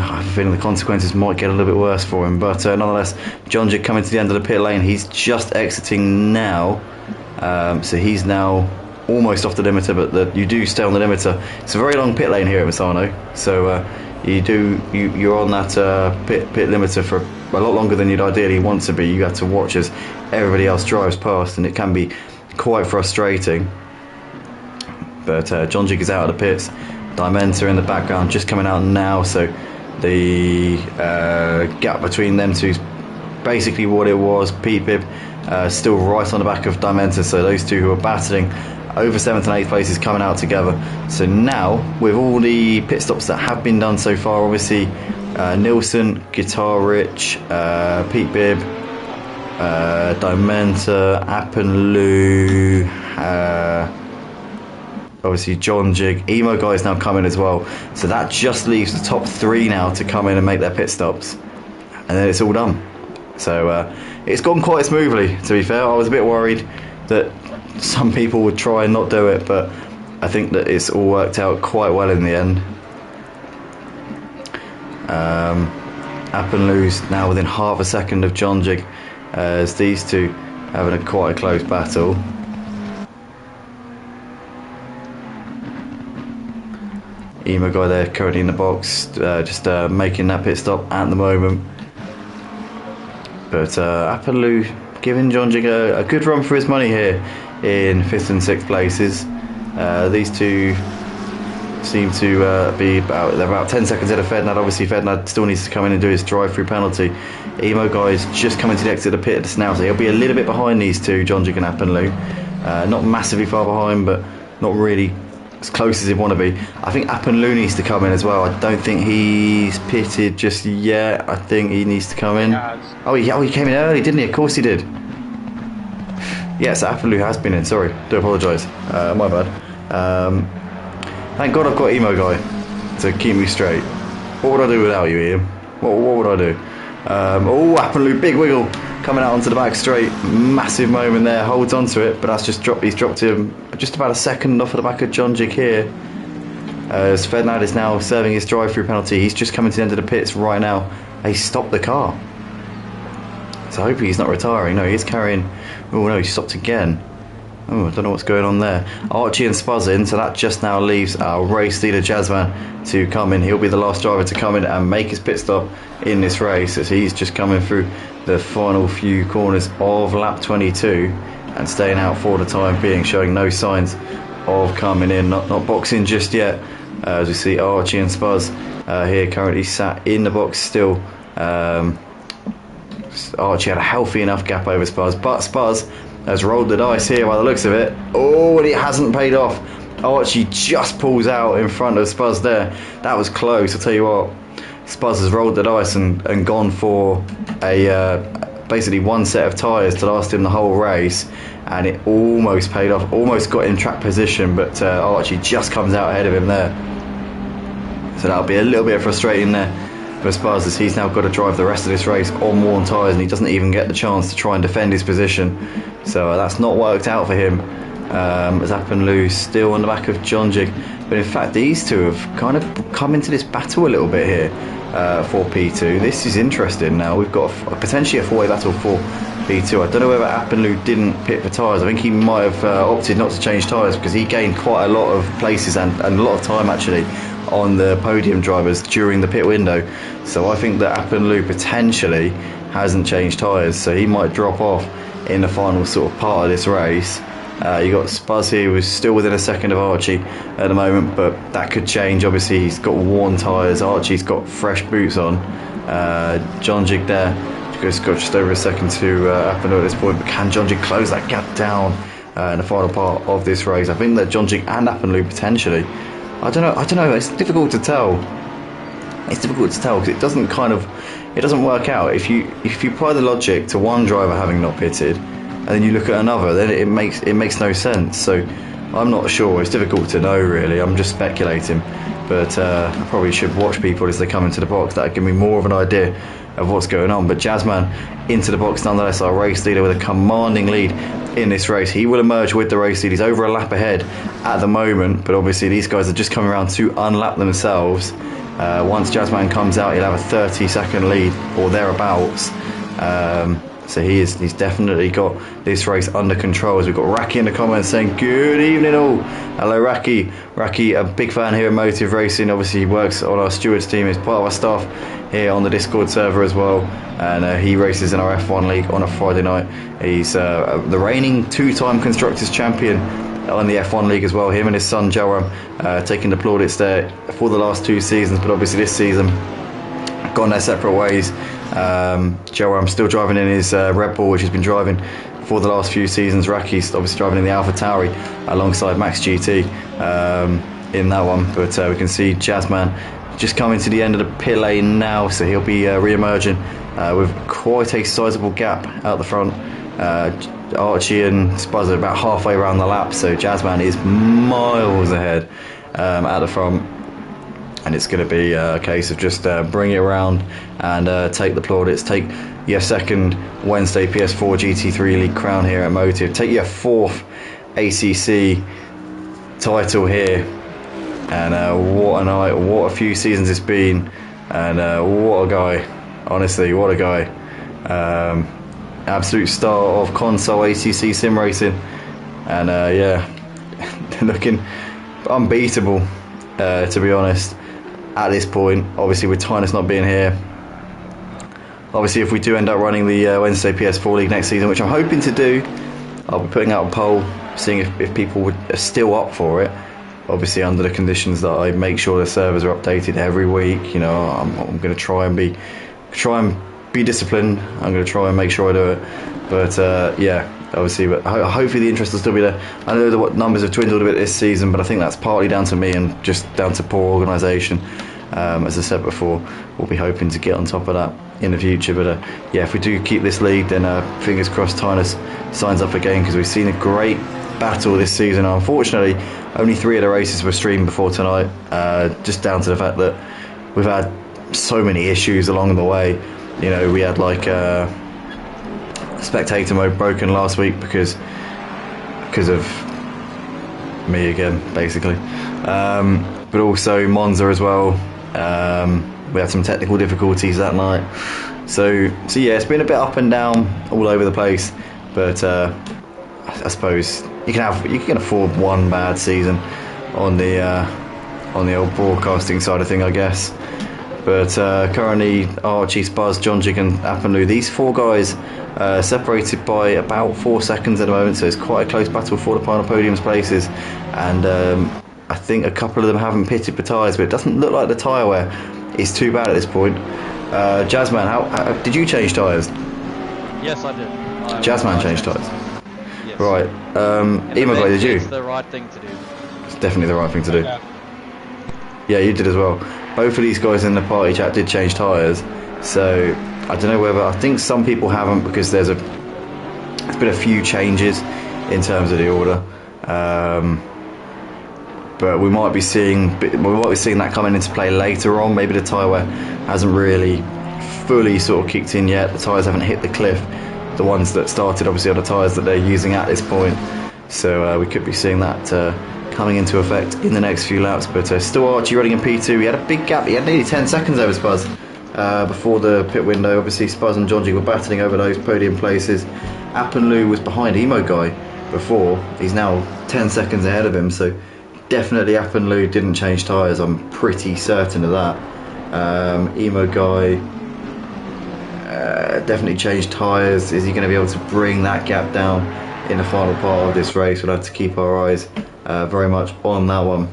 have a feeling the consequences might get a little bit worse for him. But nonetheless, John Jig coming to the end of the pit lane. He's just exiting now, so he's now almost off the limiter, but you do stay on the limiter. It's a very long pit lane here at Misano, so you're on that pit limiter for a lot longer than you'd ideally want to be. You have to watch as everybody else drives past, and it can be quite frustrating. But John Jig is out of the pits. Dimensa in the background, just coming out now. So the gap between them two is basically what it was. Pete Bibb still right on the back of Dimensa. So those two who are battling over 7th and 8th places coming out together. So now, with all the pit stops that have been done so far, obviously Nilsson, Guitar Rich, Pete Bibb, Dimensa, Appenlou, obviously John Jig, Emo Guy's now coming as well, so that just leaves the top 3 now to come in and make their pit stops, and then it's all done. So it's gone quite smoothly, to be fair. I was a bit worried that some people would try and not do it, but I think that it's all worked out quite well in the end. Appenlou's now within half a second of John Jig, as these two having quite a close battle. Emo Guy there currently in the box, just making that pit stop at the moment. But Appenlou giving John Jig a good run for his money here in 5th and 6th places. These two seem to be about 10 seconds ahead of Fednad. Obviously Fednad still needs to come in and do his drive-through penalty. Emo Guy's just coming to the exit of the pit just now, so he'll be a little bit behind these two, John Jig and Appenlou. Not massively far behind, but not really as close as he'd want to be. I think Appenlou needs to come in as well. I don't think he's pitted just yet. I think he needs to come in. Oh, he came in early, didn't he? Of course he did. Yes, Appenlou has been in. Sorry, do apologise. My bad. Thank God I've got Emo Guy to keep me straight. What would I do without you, Ian? What would I do? Oh, Appenlou, big wiggle coming out onto the back straight. Massive moment there, holds onto it, but that's just dropped. He's dropped him just about a second off of the back of John Jig here. As Fednad is now serving his drive-through penalty. He's just coming to the end of the pits right now. He stopped the car. So hopefully he's not retiring. No, he's carrying. Oh no, he stopped again. Oh, I don't know what's going on there. Archie and Spuzz in, so that just now leaves our race leader Jazzman to come in. He'll be the last driver to come in and make his pit stop in this race, as he's just coming through the final few corners of lap 22 and staying out for the time being, showing no signs of coming in, not boxing just yet. As we see Archie and Spuzz here currently sat in the box still. Archie had a healthy enough gap over Spuzz, but Spuzz has rolled the dice here by the looks of it. Oh, and it hasn't paid off. Archie just pulls out in front of Spuzz there. That was close. I'll tell you what, Spuzz has rolled the dice and gone for a basically one set of tyres to last him the whole race, and it almost paid off, almost got in track position, but Archie just comes out ahead of him there. So that'll be a little bit frustrating there for Spuzz, as he's now got to drive the rest of this race on worn tyres, and he doesn't even get the chance to try and defend his position. So that's not worked out for him. As Appenloo still on the back of John Jig, but in fact these two have kind of come into this battle a little bit here for P2. This is interesting. Now we've got potentially a four-way battle for P2. I don't know whether Appenloo didn't pit for tyres. I think he might have opted not to change tyres, because he gained quite a lot of places and a lot of time actually on the podium drivers during the pit window. So I think that Appenloo potentially hasn't changed tyres, so he might drop off in the final sort of part of this race. You got Spuzz here, who's still within a second of Archie at the moment, but that could change. Obviously he's got worn tyres, Archie's got fresh boots on. John Jig there goes got just over a second to Appenloo at this point, but can John Jig close that gap down in the final part of this race? I think that John Jig and Appenloo potentially, I don't know, it's difficult to tell. It's difficult to tell because it doesn't work out. If you apply the logic to one driver having not pitted, and then you look at another, then it makes no sense. So I'm not sure. It's difficult to know really. I'm just speculating, but I probably should watch people as they come into the box. That'll give me more of an idea of what's going on. But Jazzman into the box nonetheless, our race leader with a commanding lead in this race. He will emerge with the race lead. He's over a lap ahead at the moment, but obviously these guys are just coming around to unlap themselves. Once Jazzman comes out, he'll have a 30-second lead or thereabouts. So he's definitely got this race under control. As we've got Raki in the comments saying good evening all. Hello Raki. Raki, a big fan here at Motive Racing. Obviously he works on our stewards team, he's part of our staff here on the Discord server as well, and he races in our F1 league on a Friday night. He's the reigning two-time constructors champion on the F1 league as well. Him and his son Joram taking the plaudits there for the last 2 seasons, but obviously this season gone their separate ways. Joram still driving in his Red Bull, which he's been driving for the last few seasons. Raki's obviously driving in the Alpha Tauri alongside Max GT in that one, but we can see Jazzman just coming to the end of the pit lane now, so he'll be re-emerging with quite a sizable gap out the front. Archie and Spuzz are about halfway around the lap, so Jazzman is miles ahead at the front. And it's going to be a case of just bring it around and take the plaudits, take your second Wednesday PS4 GT3 League crown here at Motive, take your fourth ACC title here, and what a night, what a few seasons it's been, and what a guy, honestly, what a guy. Absolute star of console ACC sim racing, and yeah, looking unbeatable to be honest. At this point, obviously with Tynus not being here, obviously if we do end up running the Wednesday PS4 League next season, which I'm hoping to do, I'll be putting out a poll, seeing if people are still up for it, obviously under the conditions that I make sure the servers are updated every week. You know, I'm going to try and be disciplined. I'm going to try and make sure I do it, but yeah, obviously, but hopefully the interest will still be there. I know the numbers have dwindled a bit this season, but I think that's partly down to me and just down to poor organisation. As I said before, we'll be hoping to get on top of that in the future, but yeah, if we do keep this lead, then fingers crossed Tynus signs up again, because we've seen a great battle this season. Unfortunately, only 3 of the races were streamed before tonight, just down to the fact that we've had so many issues along the way. You know, we had like spectator mode broken last week because of me again, basically, but also Monza as well. We had some technical difficulties that night, so yeah, it's been a bit up and down all over the place, but I suppose you can afford one bad season on the old broadcasting side of thing, I guess. But currently Archie, Spuzz, John Jig and Appenloo, these 4 guys separated by about 4 seconds at the moment, so it's quite a close battle for the final podium's places, and I think a couple of them haven't pitted for tyres, but it doesn't look like the tyre wear is too bad at this point. Jazzman, how did you change tyres? Yes, I did. Jazzman changed tyres. Yes. Right. Emagoy, did you? It's the right thing to do. definitely the right thing to do. Yeah. Yeah, you did as well. Both of these guys in the party chat did change tyres, so I don't know whether, I think some people haven't because there's been a few changes in terms of the order, but we might be seeing that coming into play later on. Maybe the tyre wear hasn't really fully sort of kicked in yet. The tyres haven't hit the cliff, the ones that started obviously on the tyres that they're using at this point, so we could be seeing that coming into effect in the next few laps. But still Archie running in P2. He had a big gap, he had nearly 10 seconds over Spuzz before the pit window. Obviously Spuzz and Jonji were battling over those podium places. Appenloo was behind Emo Guy before, he's now 10 seconds ahead of him, so definitely Appenloo didn't change tyres, I'm pretty certain of that. Emo Guy definitely changed tyres. Is he going to be able to bring that gap down in the final part of this race? We'll have to keep our eyes very much on that one.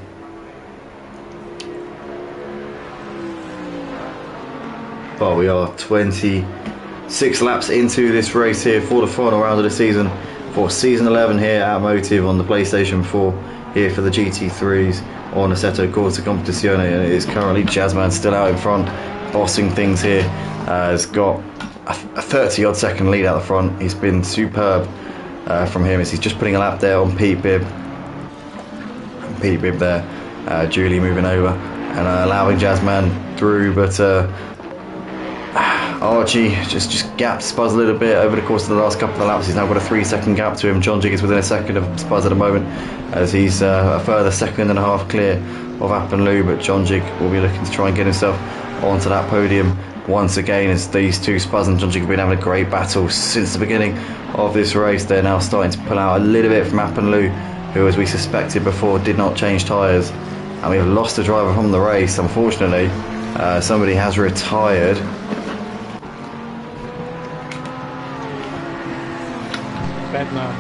But we are 26 laps into this race here for the final round of the season, for season 11 here at Motive on the PlayStation 4, here for the GT3s on Assetto Corsa Competizione, and it is currently Jazzman still out in front, bossing things here. Has got a 30 odd second lead out the front. He's been superb from him as he's just putting a lap there on Pete Bibb there, Julie moving over and allowing Jazzman through, but Archie just gapped Spuzz a little bit over the course of the last couple of laps. He's now got a 3-second gap to him. John Jig is within a second of Spuzz at the moment, as he's a further second and a half clear of Appenloo, but John Jig will be looking to try and get himself onto that podium once again, as these two, Spuzz and John Jig, have been having a great battle since the beginning of this race. They're now starting to pull out a little bit from Appenloo, who, as we suspected before, did not change tyres, and we have lost a driver from the race, unfortunately. Somebody has retired. Bednar.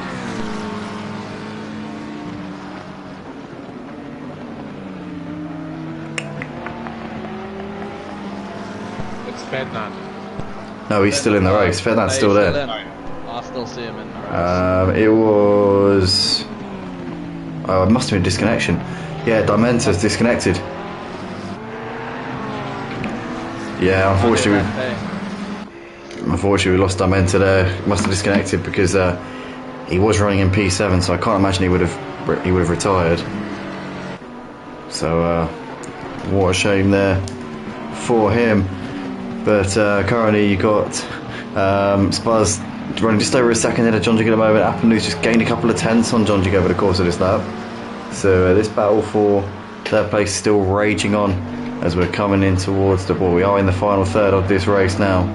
It's Bednar. No, he's still in the race. Ferdinand's still there. I still see him in the race. It was... Oh, it must have been disconnection. Yeah, Dimenta's disconnected. Yeah, unfortunately we lost Dimenta there. Must have disconnected because he was running in P7, so I can't imagine he would have retired. So what a shame there for him. But currently you got Spuzz running just over a second ahead of John Jig at the moment. Appenloo's just gained a couple of tenths on John Jig over the course of this lap. So this battle for third place still raging on as we're coming in towards the ball. We are in the final third of this race now.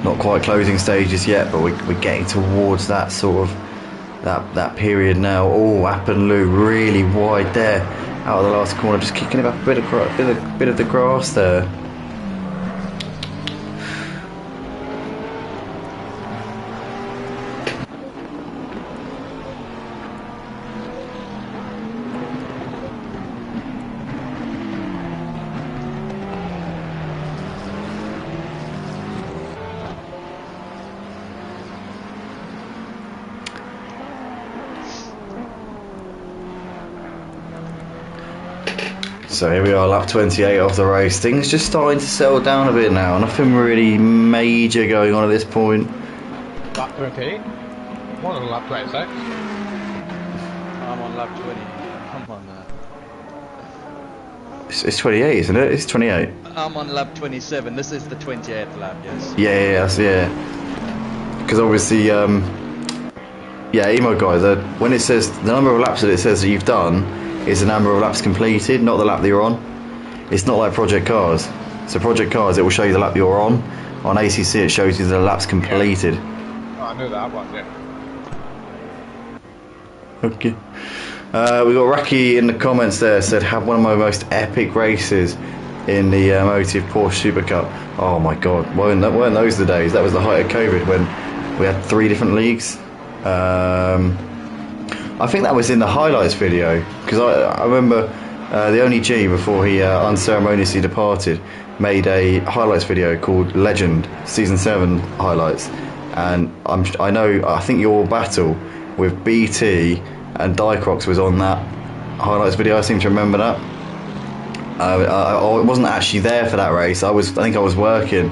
Not quite closing stages yet, but we're getting towards that sort of that period now. Oh, Appenloo really wide there out of the last corner, just kicking it up a bit of the grass there. So here we are, lap 28 of the race. Things just starting to settle down a bit now. Nothing really major going on at this point. Lap 28? One on lap 26. I'm on lap 20. I'm on It's 28, isn't it? It's 28. I'm on lap 27. This is the 28th lap, yes. Yeah. Because obviously, Emo guys, when it says the number of laps that it says that you've done is the number of laps completed, not the lap that you're on. It's not like Project Cars. So Project Cars, it will show you the lap you're on. On ACC, it shows you the laps completed. Oh, I knew that one, yeah. Okay. We got Raki in the comments there, said, have one of my most epic races in the Motive Porsche Super Cup. Oh my god, weren't those the days? That was the height of COVID when we had 3 different leagues. I think that was in the highlights video, because I remember the only G, before he unceremoniously departed, made a highlights video called Legend Season 7 Highlights, and I think your battle with BT and Dicrox was on that highlights video. I seem to remember that. I wasn't actually there for that race. I think I was working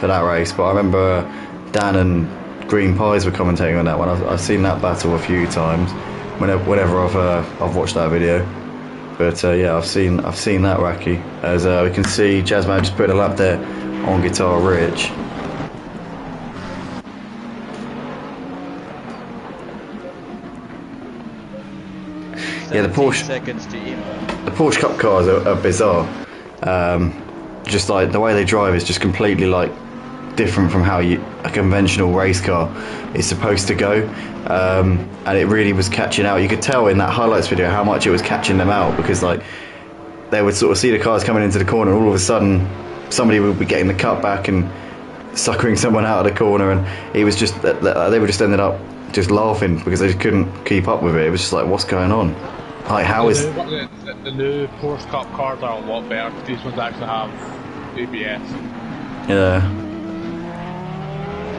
for that race, but I remember Dan and Green Pies were commentating on that one. I've seen that battle a few times whenever I've watched that video. But yeah, I've seen that Wacky. As we can see, Jazzman just put a lap there on Guitar Ridge. Yeah, the Porsche. Seconds to The Porsche Cup cars are bizarre. Just like the way they drive is just completely like different from how a conventional race car is supposed to go. And it really was catching out. You could tell in that highlights video how much it was catching them out, because like they would sort of see the cars coming into the corner, and all of a sudden somebody would be getting the cut back and suckering someone out of the corner, and it was just they were just ended up just laughing because they just couldn't keep up with it. It was just like, what's going on? Like, how is the new Porsche Cup cars are a lot better, because these ones actually have ABS.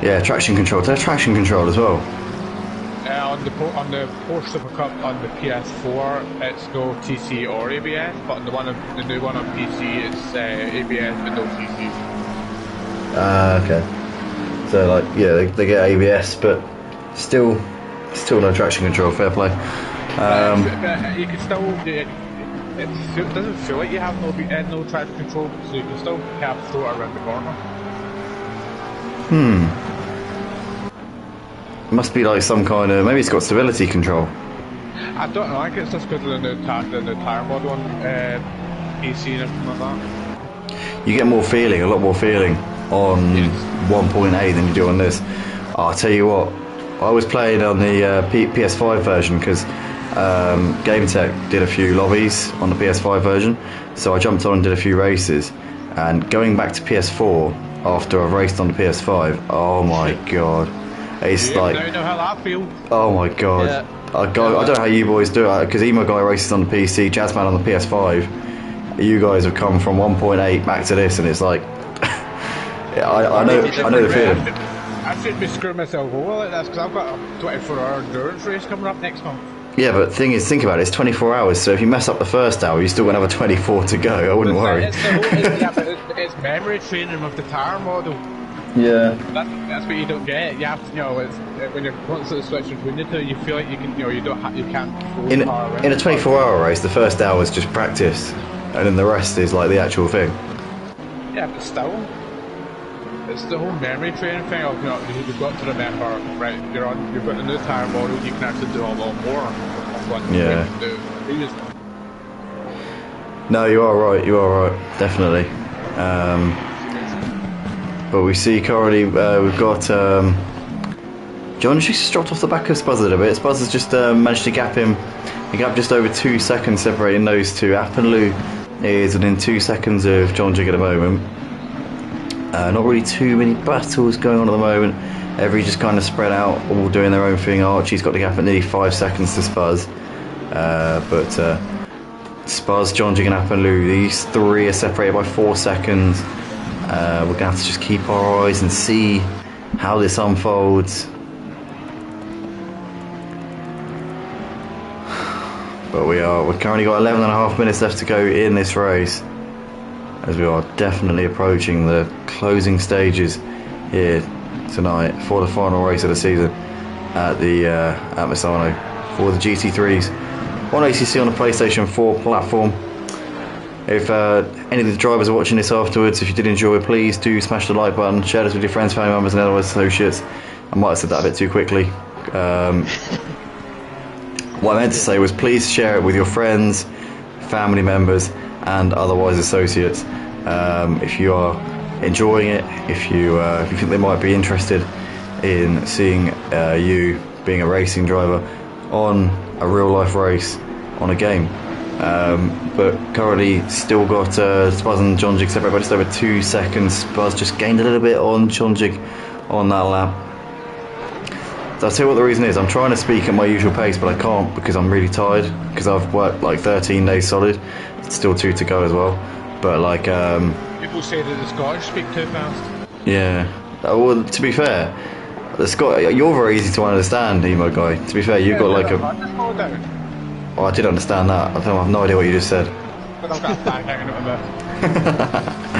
Yeah, traction control. There's traction control as well. On the Porsche Super Cup on the PS4, it's no TC or ABS, but the new one on PC it's ABS but no TC. Okay. So like, yeah, they get ABS, but still no traction control. Fair play. But you can still. It doesn't feel like you have no traction control, so you can still have throw it around the corner. Must be like some kind of, maybe it's got stability control. I don't know. I think it's just because of the new tire model on PC and everything like that. You get a lot more feeling on 1.8 than you do on this. I'll tell you what, I was playing on the PS5 version because GameTech did a few lobbies on the PS5 version, so I jumped on and did a few races. And going back to PS4 after I've raced on the PS5, oh my god, it's like, now you know how that feels. oh my god. Yeah. I don't know how you boys do it, because Emo Guy races on the PC, Jazzman on the PS5. You guys have come from 1.8 back to this, and it's like, I know the feeling. I shouldn't be screwing myself over like this, because I've got a 24-hour endurance race coming up next month. Yeah, but the thing is, think about it, it's 24 hours, so if you mess up the first hour, you're still going to have a 24 to go. I wouldn't worry. It's memory training with the tire model. Yeah. That's what you don't get. You have to, it's when you're constantly switching between the two, you feel like you can, you can't control the car around. In a 24-hour race, the first hour is just practice, and then the rest is like the actual thing. Yeah, but still, it's the whole memory training thing of, you've got to remember, right, you've got a new tire model, you can actually do a lot more of what you can do previously. No, you are right, definitely. But we see currently we've got John just dropped off the back of Spuzz a little bit. Spuzz has just managed to gap him. He gapped just over 2 seconds separating those two. Appenloo is within 2 seconds of John Jig at the moment. Not really too many battles going on at the moment. Every just kind of spread out, all doing their own thing. Archie's got the gap at nearly 5 seconds to Spuzz. But Spuzz, John Jig and Appenloo, these three are separated by 4 seconds. We're going to have to just keep our eyes and see how this unfolds. But we've currently got 11.5 minutes left to go in this race, as we are definitely approaching the closing stages here tonight for the final race of the season at Misano for the GT3s on ACC on the PlayStation 4 platform. If any of the drivers are watching this afterwards, if you did enjoy, please do smash the like button, share this with your friends, family members and other associates. I might have said that a bit too quickly. What I meant to say was please share it with your friends, family members and otherwise associates. If you are enjoying it, if you think they might be interested in seeing you being a racing driver on a real life race on a game. But currently still got Spuzz and John Jig separate by just over 2 seconds. Spuzz just gained a little bit on John Jig on that lap. So I'll tell you what the reason is. I'm trying to speak at my usual pace, but I can't because I'm really tired, because I've worked like 13 days solid. It's still 2 to go as well. But like people say that the Scottish speak too fast. Yeah. Well, to be fair, you're very easy to understand, Emo Guy. To be fair, you've got like a... Oh, I did understand that. I have no idea what you just said. But I've got a flag hanging out my mouth. I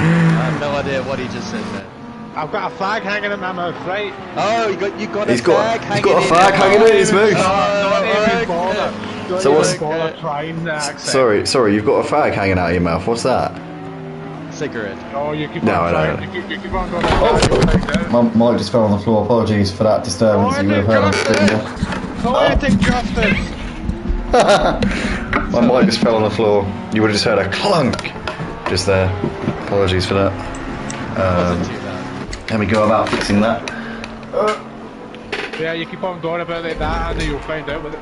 have no idea what he just said there. I've got a flag hanging in my mouth, right? Oh, you got He's a got fag a fag hanging in his mouth. Don't even okay. bother. Don't So even what's- bother trying the accent. Sorry, you've got a fag hanging out of your mouth. What's that? Cigarette. Oh, you keep No, on no, trying. no. You keep on going like that, you'll find out. My mic just fell on the floor. Apologies for that disturbance. You would have heard on the screen there. Poetic justice! My mic just fell on the floor. You would have just heard a clunk just there. Apologies for that. Wasn't too bad. Let me go about fixing that. Yeah, you keep on going about it like that, and then you'll find out what a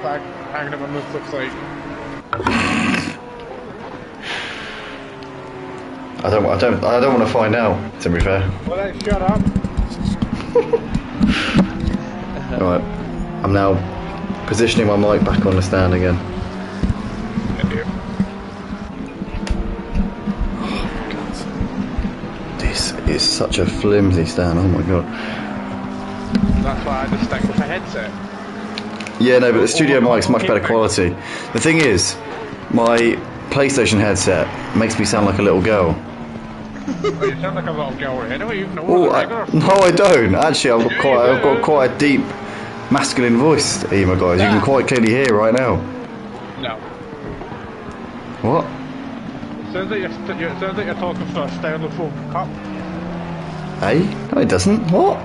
flag hanging up my mouth looks like. I don't want to find out. To be fair. Well, then, shut up. Right. I'm now positioning my mic back on the stand again. This is such a flimsy stand. Oh my god. That's why I just stick with my headset. Yeah, no, but the studio mic's much better quality. The thing is, my PlayStation headset makes me sound like a little girl. Oh, you sound like a little girl anyway, you know Oh, what a regular. no, I don't. Actually, I've got quite a deep masculine voice, Ema guys. You can quite clearly hear right now. No. What? It sounds like you're talking for a styrofoam cup. Hey? No, it doesn't. What?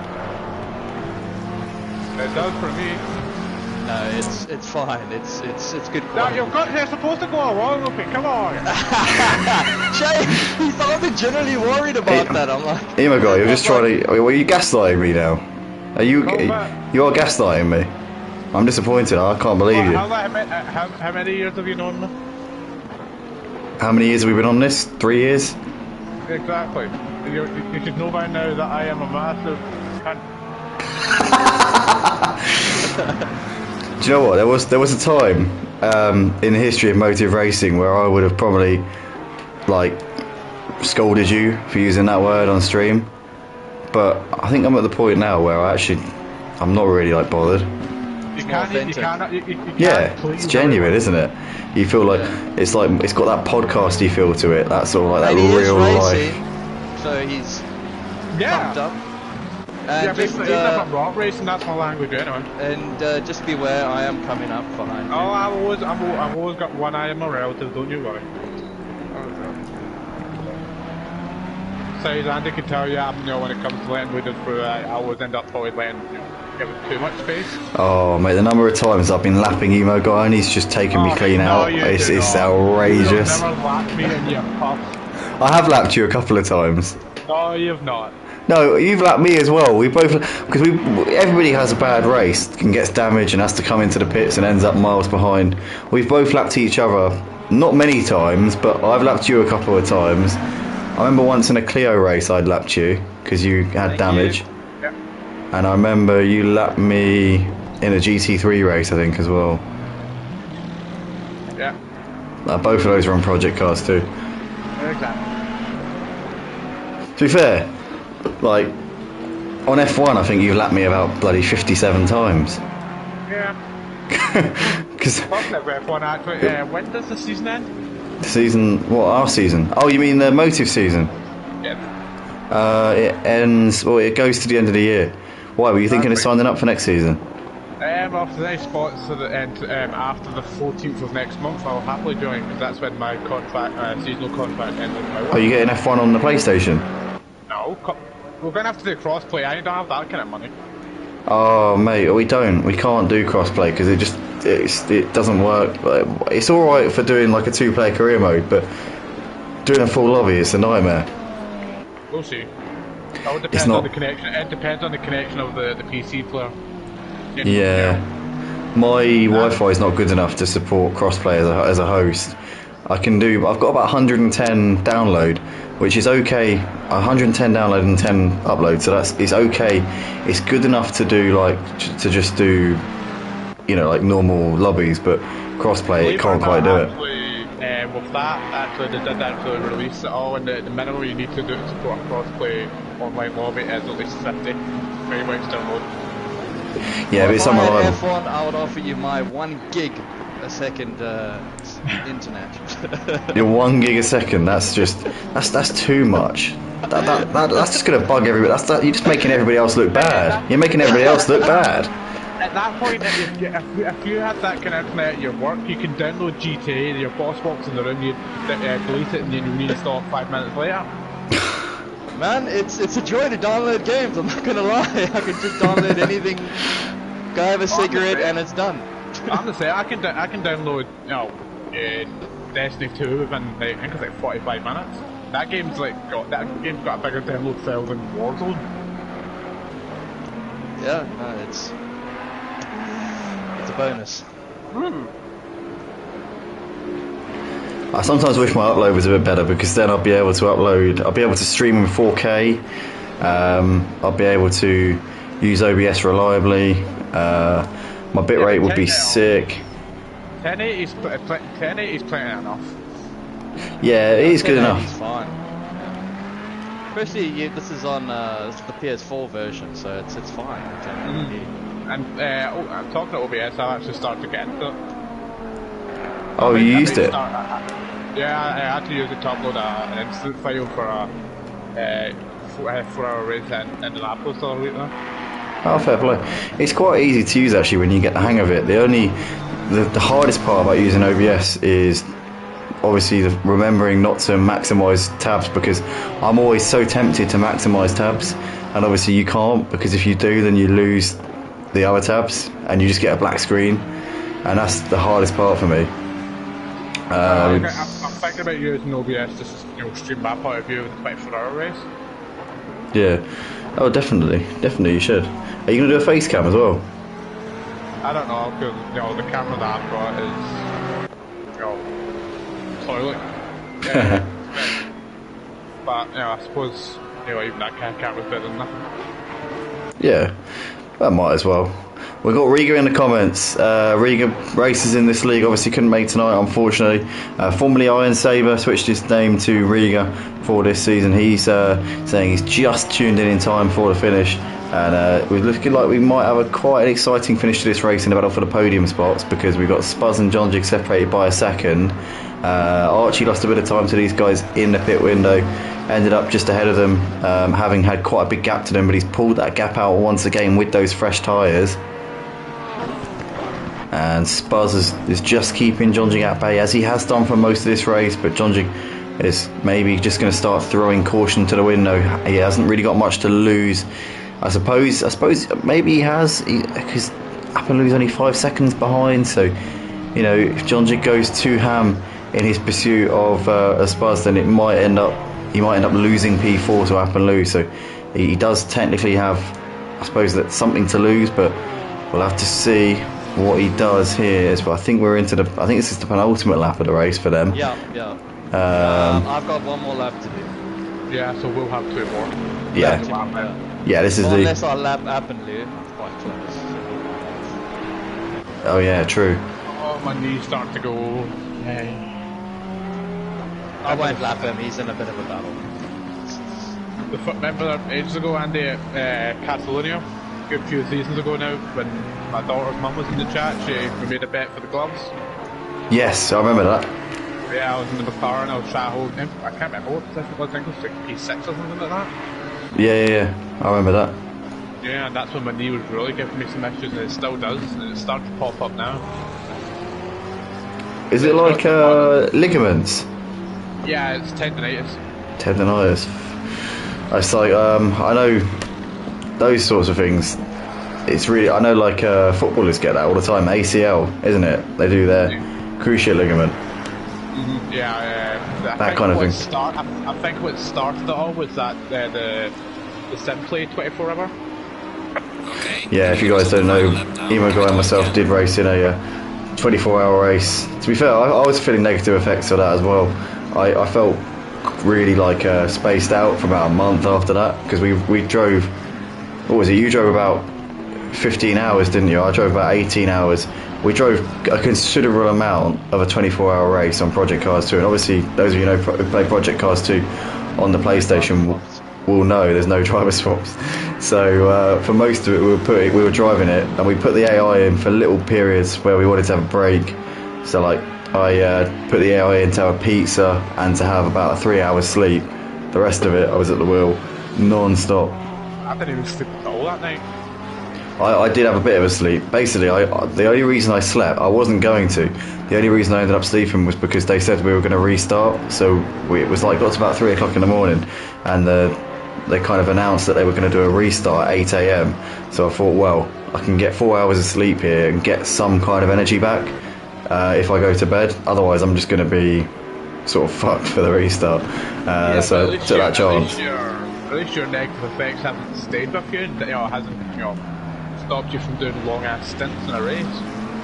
It does for me. No, it's fine. It's good Now, quality. you're supposed to go along with me, come on! Jay, he sounded generally worried about that. I'm like, Ema guy, you're just trying to. Are you gaslighting me now? Are you? You are gaslighting me. I'm disappointed. I can't believe you. How many years have you known me? How many years have we been on this? 3 years? Exactly. You should know by now that I am a massive cunt. Do you know what? There was a time in the history of motive racing where I would have probably like scolded you for using that word on stream, but I think I'm at the point now where I'm not really like bothered. You can't Yeah, it's genuine, isn't it? You feel like it's got that podcasty feel to it. That sort of like and that he real is life. racing, so he's pumped up. And Yeah, just, even if I'm rock racing, that's my language anyway. and just beware, I am coming up behind you. Oh, I've always got one eye on my relative, don't you worry. Says Andy can tell you, when it comes to letting leaders through, I always end up probably letting give it too much space. Oh mate, the number of times I've been lapping Emo Guy and he's just taken me clean out. It's outrageous. You've never lapped me in your puff. I have lapped you a couple of times. No, you've not. No, you've lapped me as well. We both, because everybody has a bad race and gets damaged and has to come into the pits and ends up miles behind. We've both lapped each other, not many times, but I've lapped you a couple of times. I remember once in a Clio race I'd lapped you because you had damage. Yep. And I remember you lapped me in a GT3 race, I think, as well. Yeah. Both of those are on project cars too. Exactly. To be fair, like on F1, I think you've lapped me about bloody 57 times. Yeah. Because Talking about F1 actually, when does the season end? the season, what, our season? Oh, you mean the motive season? Yeah. It ends. Well, it goes to the end of the year. Why were you thinking of signing up for next season? After the next spots to the end, after the 14th of next month, I'll happily join because that's when my contract, seasonal contract ends with my work. Are you getting F1 on the PlayStation? No, we're going to have to do crossplay. I don't have that kind of money. Oh, mate, we don't. We can't do crossplay because it doesn't work. It's all right for doing like a 2-player career mode, but doing a full lobby is a nightmare. We'll see. It would depend on the connection. It depends on the connection of the PC player. Yeah. My Wi-Fi is not good enough to support crossplay as a host. I've got about 110 download, which is okay. 110 download and 10 upload, so it's okay. It's good enough to do just do, like normal lobbies, but crossplay it can't quite do it. With that, actually, they did actually release it all, and the minimum you need to do to support a crossplay online lobby is at least 50 megabytes download. Yeah, but it's unreliable. F1, I would offer you my 1 gig a second internet. You're 1 gig a second. That's too much. That's just gonna bug everybody. You're just making everybody else look bad. You're making everybody else look bad. At that point, if you had that kind of internet at your work, you can download GTA, your boss walks in the room, you delete it, and then you reinstall it 5 minutes later. Man, it's a joy to download games, I'm not gonna lie. I can just download anything, go have a cigarette, and it's done. Honestly, I can download, Destiny 2 within, I think it's like 45 minutes. That game's got a bigger download file than Warzone. Yeah, no, it's a bonus. I sometimes wish my upload was a bit better because then I'll be able to stream in 4K. I'll be able to use OBS reliably. My bitrate would be sick. 1080 is plenty enough. Yeah, it is good enough. It's fine. Especially this is on the PS4 version, so it's fine. And talking about OBS, I've actually started to get into it. Oh, you used it? Yeah, I had to use it to upload an instant file for a 4-hour race in the Apple Store right now. Oh, fair play. It's quite easy to use actually when you get the hang of it. The hardest part about using OBS is obviously remembering not to maximize tabs, because I'm always so tempted to maximize tabs, and obviously you can't, because if you do then you lose the other tabs and you just get a black screen, and that's the hardest part for me. I'm thinking about using OBS to stream my point of view of the 24-hour race. Yeah. Oh, definitely you should. Are you gonna do a face cam as well? I don't know, because the camera that I've got is toilet. But I suppose even that kind of camera's better than nothing. Yeah, that might as well. We've got Riga in the comments. Riga races in this league, obviously couldn't make tonight, unfortunately. Formerly Iron Saber, switched his name to Riga for this season. He's saying he's just tuned in time for the finish. And we're looking like we might have quite an exciting finish to this race in the battle for the podium spots, because we've got Spuzz and John Jig separated by a second. Archie lost a bit of time to these guys in the pit window, ended up just ahead of them, having had quite a big gap to them, but he's pulled that gap out once again with those fresh tyres. And Spuzz is just keeping John Jig at bay, as he has done for most of this race, but John Jig is maybe just going to start throwing caution to the window. He hasn't really got much to lose. I suppose maybe he has, because Appaloo's only 5 seconds behind, so if John Jig goes too ham in his pursuit of a Spuzz, then he might end up losing P4 to Appaloo. So he does technically have, I suppose, that something to lose, but we'll have to see what he does here. But I think this is the penultimate lap of the race for them. Yeah. I've got one more lap to do. Yeah, so we'll have 2 more. Yeah. This is unless I lap Appaloo, it's quite close. Oh yeah, true. Oh, my knees start to go. Yay. I won't lap him, he's in a bit of a battle. Remember ages ago, Andy, at Catalonia, a good few seasons ago now, when my daughter's mum was in the chat, we made a bet for the gloves. Yes, I remember that. Yeah, I was in the McLaren, I was trying to hold him. I can't remember what position it was, I think it was like P6 or something like that. Yeah, I remember that. Yeah, and that's when my knee was really giving me some issues, and it still does, and it's starting to pop up now. Is it like ligaments? Yeah, it's tendonitis. Tendonitis. It's like I know those sorts of things. It's really, I know like footballers get that all the time. ACL, isn't it? They do their cruciate ligament. Yeah, that kind of thing. I think what started it all was that the Simply 24-hour. Yeah, if you guys don't know, Emo Guy and myself did race in a 24-hour race. To be fair, I was feeling negative effects of that as well. I felt really like spaced out for about a month after that, because we drove. What was it? You drove about 15 hours, didn't you? I drove about 18 hours. We drove a considerable amount of a 24-hour race on Project Cars 2, and obviously those of you who play Project Cars 2 on the PlayStation will know there's no driver swaps. So for most of it we were driving it, and we put the AI in for little periods where we wanted to have a break, So like I put the AI in to have a pizza and to have about 3 hours sleep. The rest of it I was at the wheel non-stop. I didn't even sleep at all that night. I did have a bit of a sleep. Basically, the only reason I slept, I wasn't going to. The only reason I ended up sleeping was because they said we were going to restart. So it was like got to about 3 o'clock in the morning, and they kind of announced that they were going to do a restart at 8 a.m. So I thought, well, I can get 4 hours of sleep here and get some kind of energy back if I go to bed. Otherwise, I'm just going to be sort of fucked for the restart. So I took that chance. At least your negative effects haven't stayed with you, and hasn't stopped you from doing long ass stints in a race.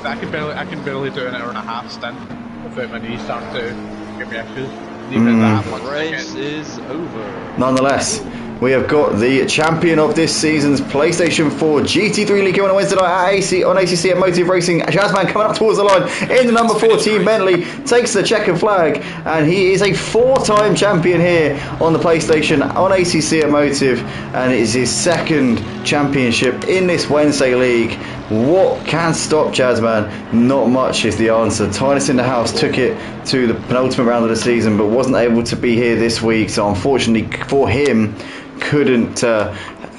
I can barely do an hour and a half stint without my knees starting to give me issues. Even at that, the race is over. Nonetheless, we have got the champion of this season's PlayStation 4 GT3 League on a Wednesday night at on ACC at Motive Racing. Jazzman coming up towards the line in the number 14 Bentley, takes the checkered flag, and he is a 4-time champion here on the PlayStation on ACC at Motive, and it is his second championship in this Wednesday League. What can stop Jazzman? Not much is the answer. Tynus in the house took it to the penultimate round of the season, but wasn't able to be here this week, so unfortunately for him, couldn't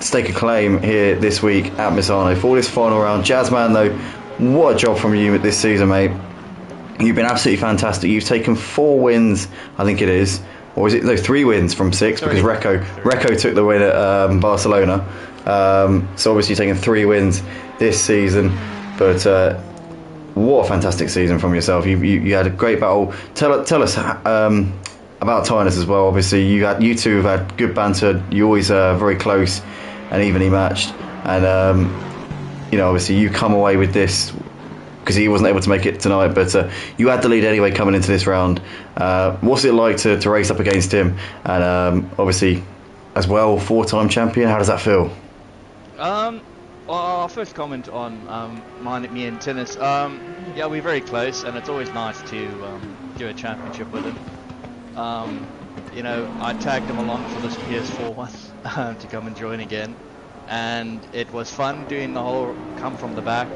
stake a claim here this week at Misano for this final round. Jazzman, though, what a job from you this season, mate. You've been absolutely fantastic. You've taken 4 wins, I think it is, or is it 3 wins from 6? Because Recco took the win at Barcelona. So obviously taking 3 wins this season, but what a fantastic season from yourself. You had a great battle. Tell us about Tynus as well. Obviously you two have had good banter. You always very close and evenly matched, and obviously you come away with this because he wasn't able to make it tonight, but you had the lead anyway coming into this round. What's it like to race up against him, and obviously as well 4-time champion? How does that feel? Well, I'll first comment on me and Tennis. Yeah, we're very close, and it's always nice to do a championship with him. I tagged him along for this PS4 one to come and join again, and it was fun doing the whole come from the back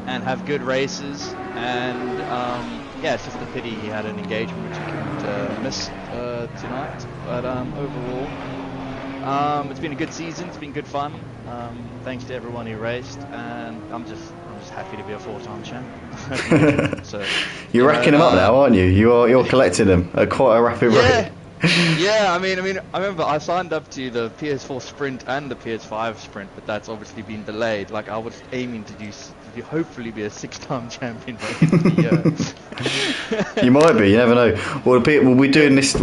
and have good races. And yeah, it's just a pity he had an engagement which he couldn't miss tonight. But overall, it's been a good season. It's been good fun. Thanks to everyone who raced, and I'm just happy to be a 4-time champ. So you're racking them up now, aren't you? You're collecting them at quite a rapid rate. Yeah. I mean, I remember I signed up to the PS4 Sprint and the PS5 Sprint, but that's obviously been delayed. Like I was aiming to hopefully be a 6-time champion by the end of the year. You might be. You never know. Well, we're doing this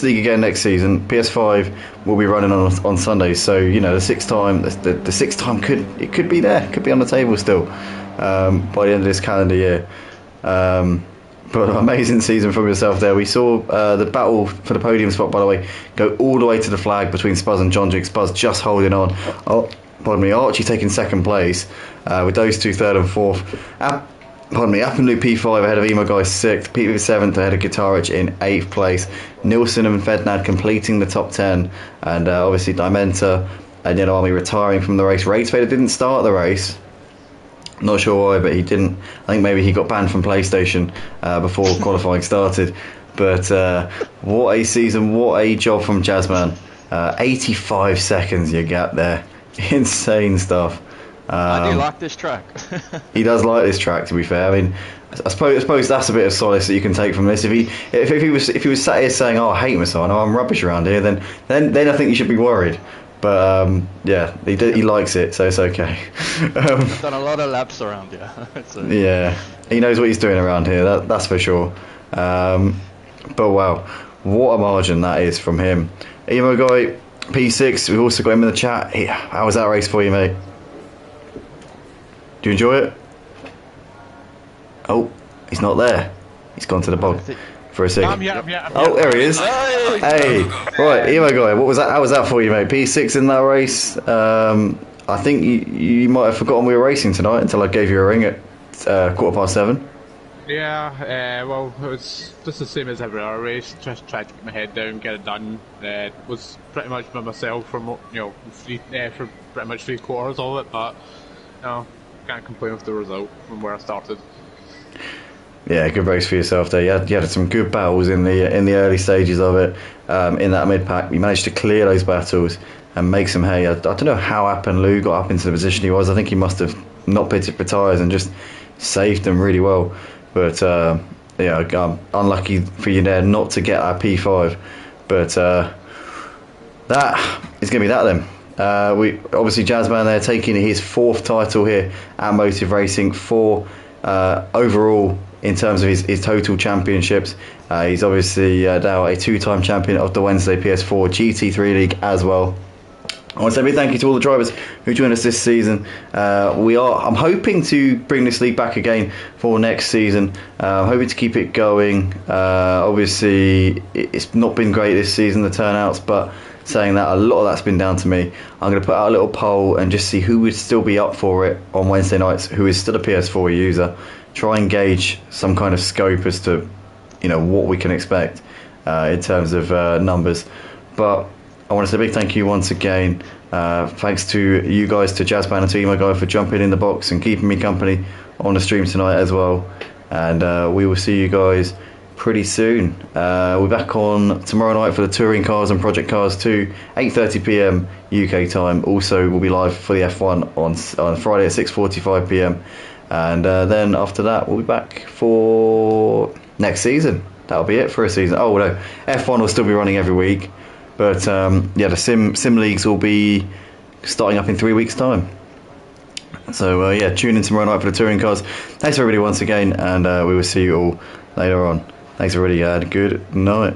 league again next season. PS5 will be running on Sundays, so the 6-time could be there. Could be on the table still by the end of this calendar year. But an amazing season from yourself there. We saw the battle for the podium spot, by the way, go all the way to the flag between Spuzz and John Duke. Spuzz just holding on. Archie taking second place with those two third and fourth. Appendlu P5 ahead of Emo Guy 6th, Pete 7th ahead of Guitarich in 8th place. Nilsson and Fednad completing the top 10, and obviously Dimenta and Yellow Army retiring from the race. Ratefader didn't start the race. Not sure why, but he didn't. I think maybe he got banned from PlayStation before qualifying started. But what a season, what a job from Jazzman. 85 seconds you get there. Insane stuff. I do like this track. He does like this track, to be fair. I mean, I suppose that's a bit of solace that you can take from this. If he was sat here saying, "Oh, I hate Misano, I'm rubbish around here," then I think you should be worried. But yeah, he likes it, so it's okay. I've done a lot of laps around here. So. Yeah, he knows what he's doing around here. That's for sure. But wow, what a margin that is from him. Emo Guy P6. We've also got him in the chat. How was that race for you, mate? Do you enjoy it? Oh, he's not there. He's gone to the bog for a second. Oh, there he is. Hey, right, Emo Guy. What was that? How was that for you, mate? P6 in that race. I think you might have forgotten we were racing tonight until I gave you a ring at 7:15. Yeah, well, it was just the same as every other race. Just tried to get my head down, get it done. Was pretty much by myself for for pretty much 3/4 of it, but can't complain with the result from where I started. Yeah, good race for yourself there. You had some good battles in the early stages of it. In that mid pack, you managed to clear those battles and make some hay. I don't know how Appen Lou got up into the position he was. I think he must have not pitted for tyres and just saved them really well. But yeah, unlucky for you there not to get our P5. But that is going to be that then. We obviously Jazzman there taking his 4th title here at Motive Racing, 4 overall in terms of his total championships. He's obviously now a 2-time champion of the Wednesday PS4 GT3 League as well. I want to say a big thank you to all the drivers who joined us this season. I'm hoping to bring this league back again for next season. I'm hoping to keep it going. Obviously, it's not been great this season, the turnouts, but saying that, a lot of that's been down to me. I'm going to put out a little poll and just see who would still be up for it on Wednesday nights, who is still a PS4 user. Try and gauge some kind of scope as to, what we can expect in terms of numbers. But I want to say a big thank you once again. Thanks to you guys, to Jazzman and to Emo Guy for jumping in the box and keeping me company on the stream tonight as well. And we will see you guys pretty soon. We're back on tomorrow night for the Touring Cars and Project Cars 2, 8:30 p.m. UK time. Also, we'll be live for the F1 on Friday at 6:45 p.m. And then after that, we'll be back for next season. That'll be it for a season. Oh no, F1 will still be running every week. But the sim leagues will be starting up in 3 weeks' time. So tune in tomorrow night for the Touring Cars. Thanks everybody once again, and we will see you all later on. Thanks everybody, and good night.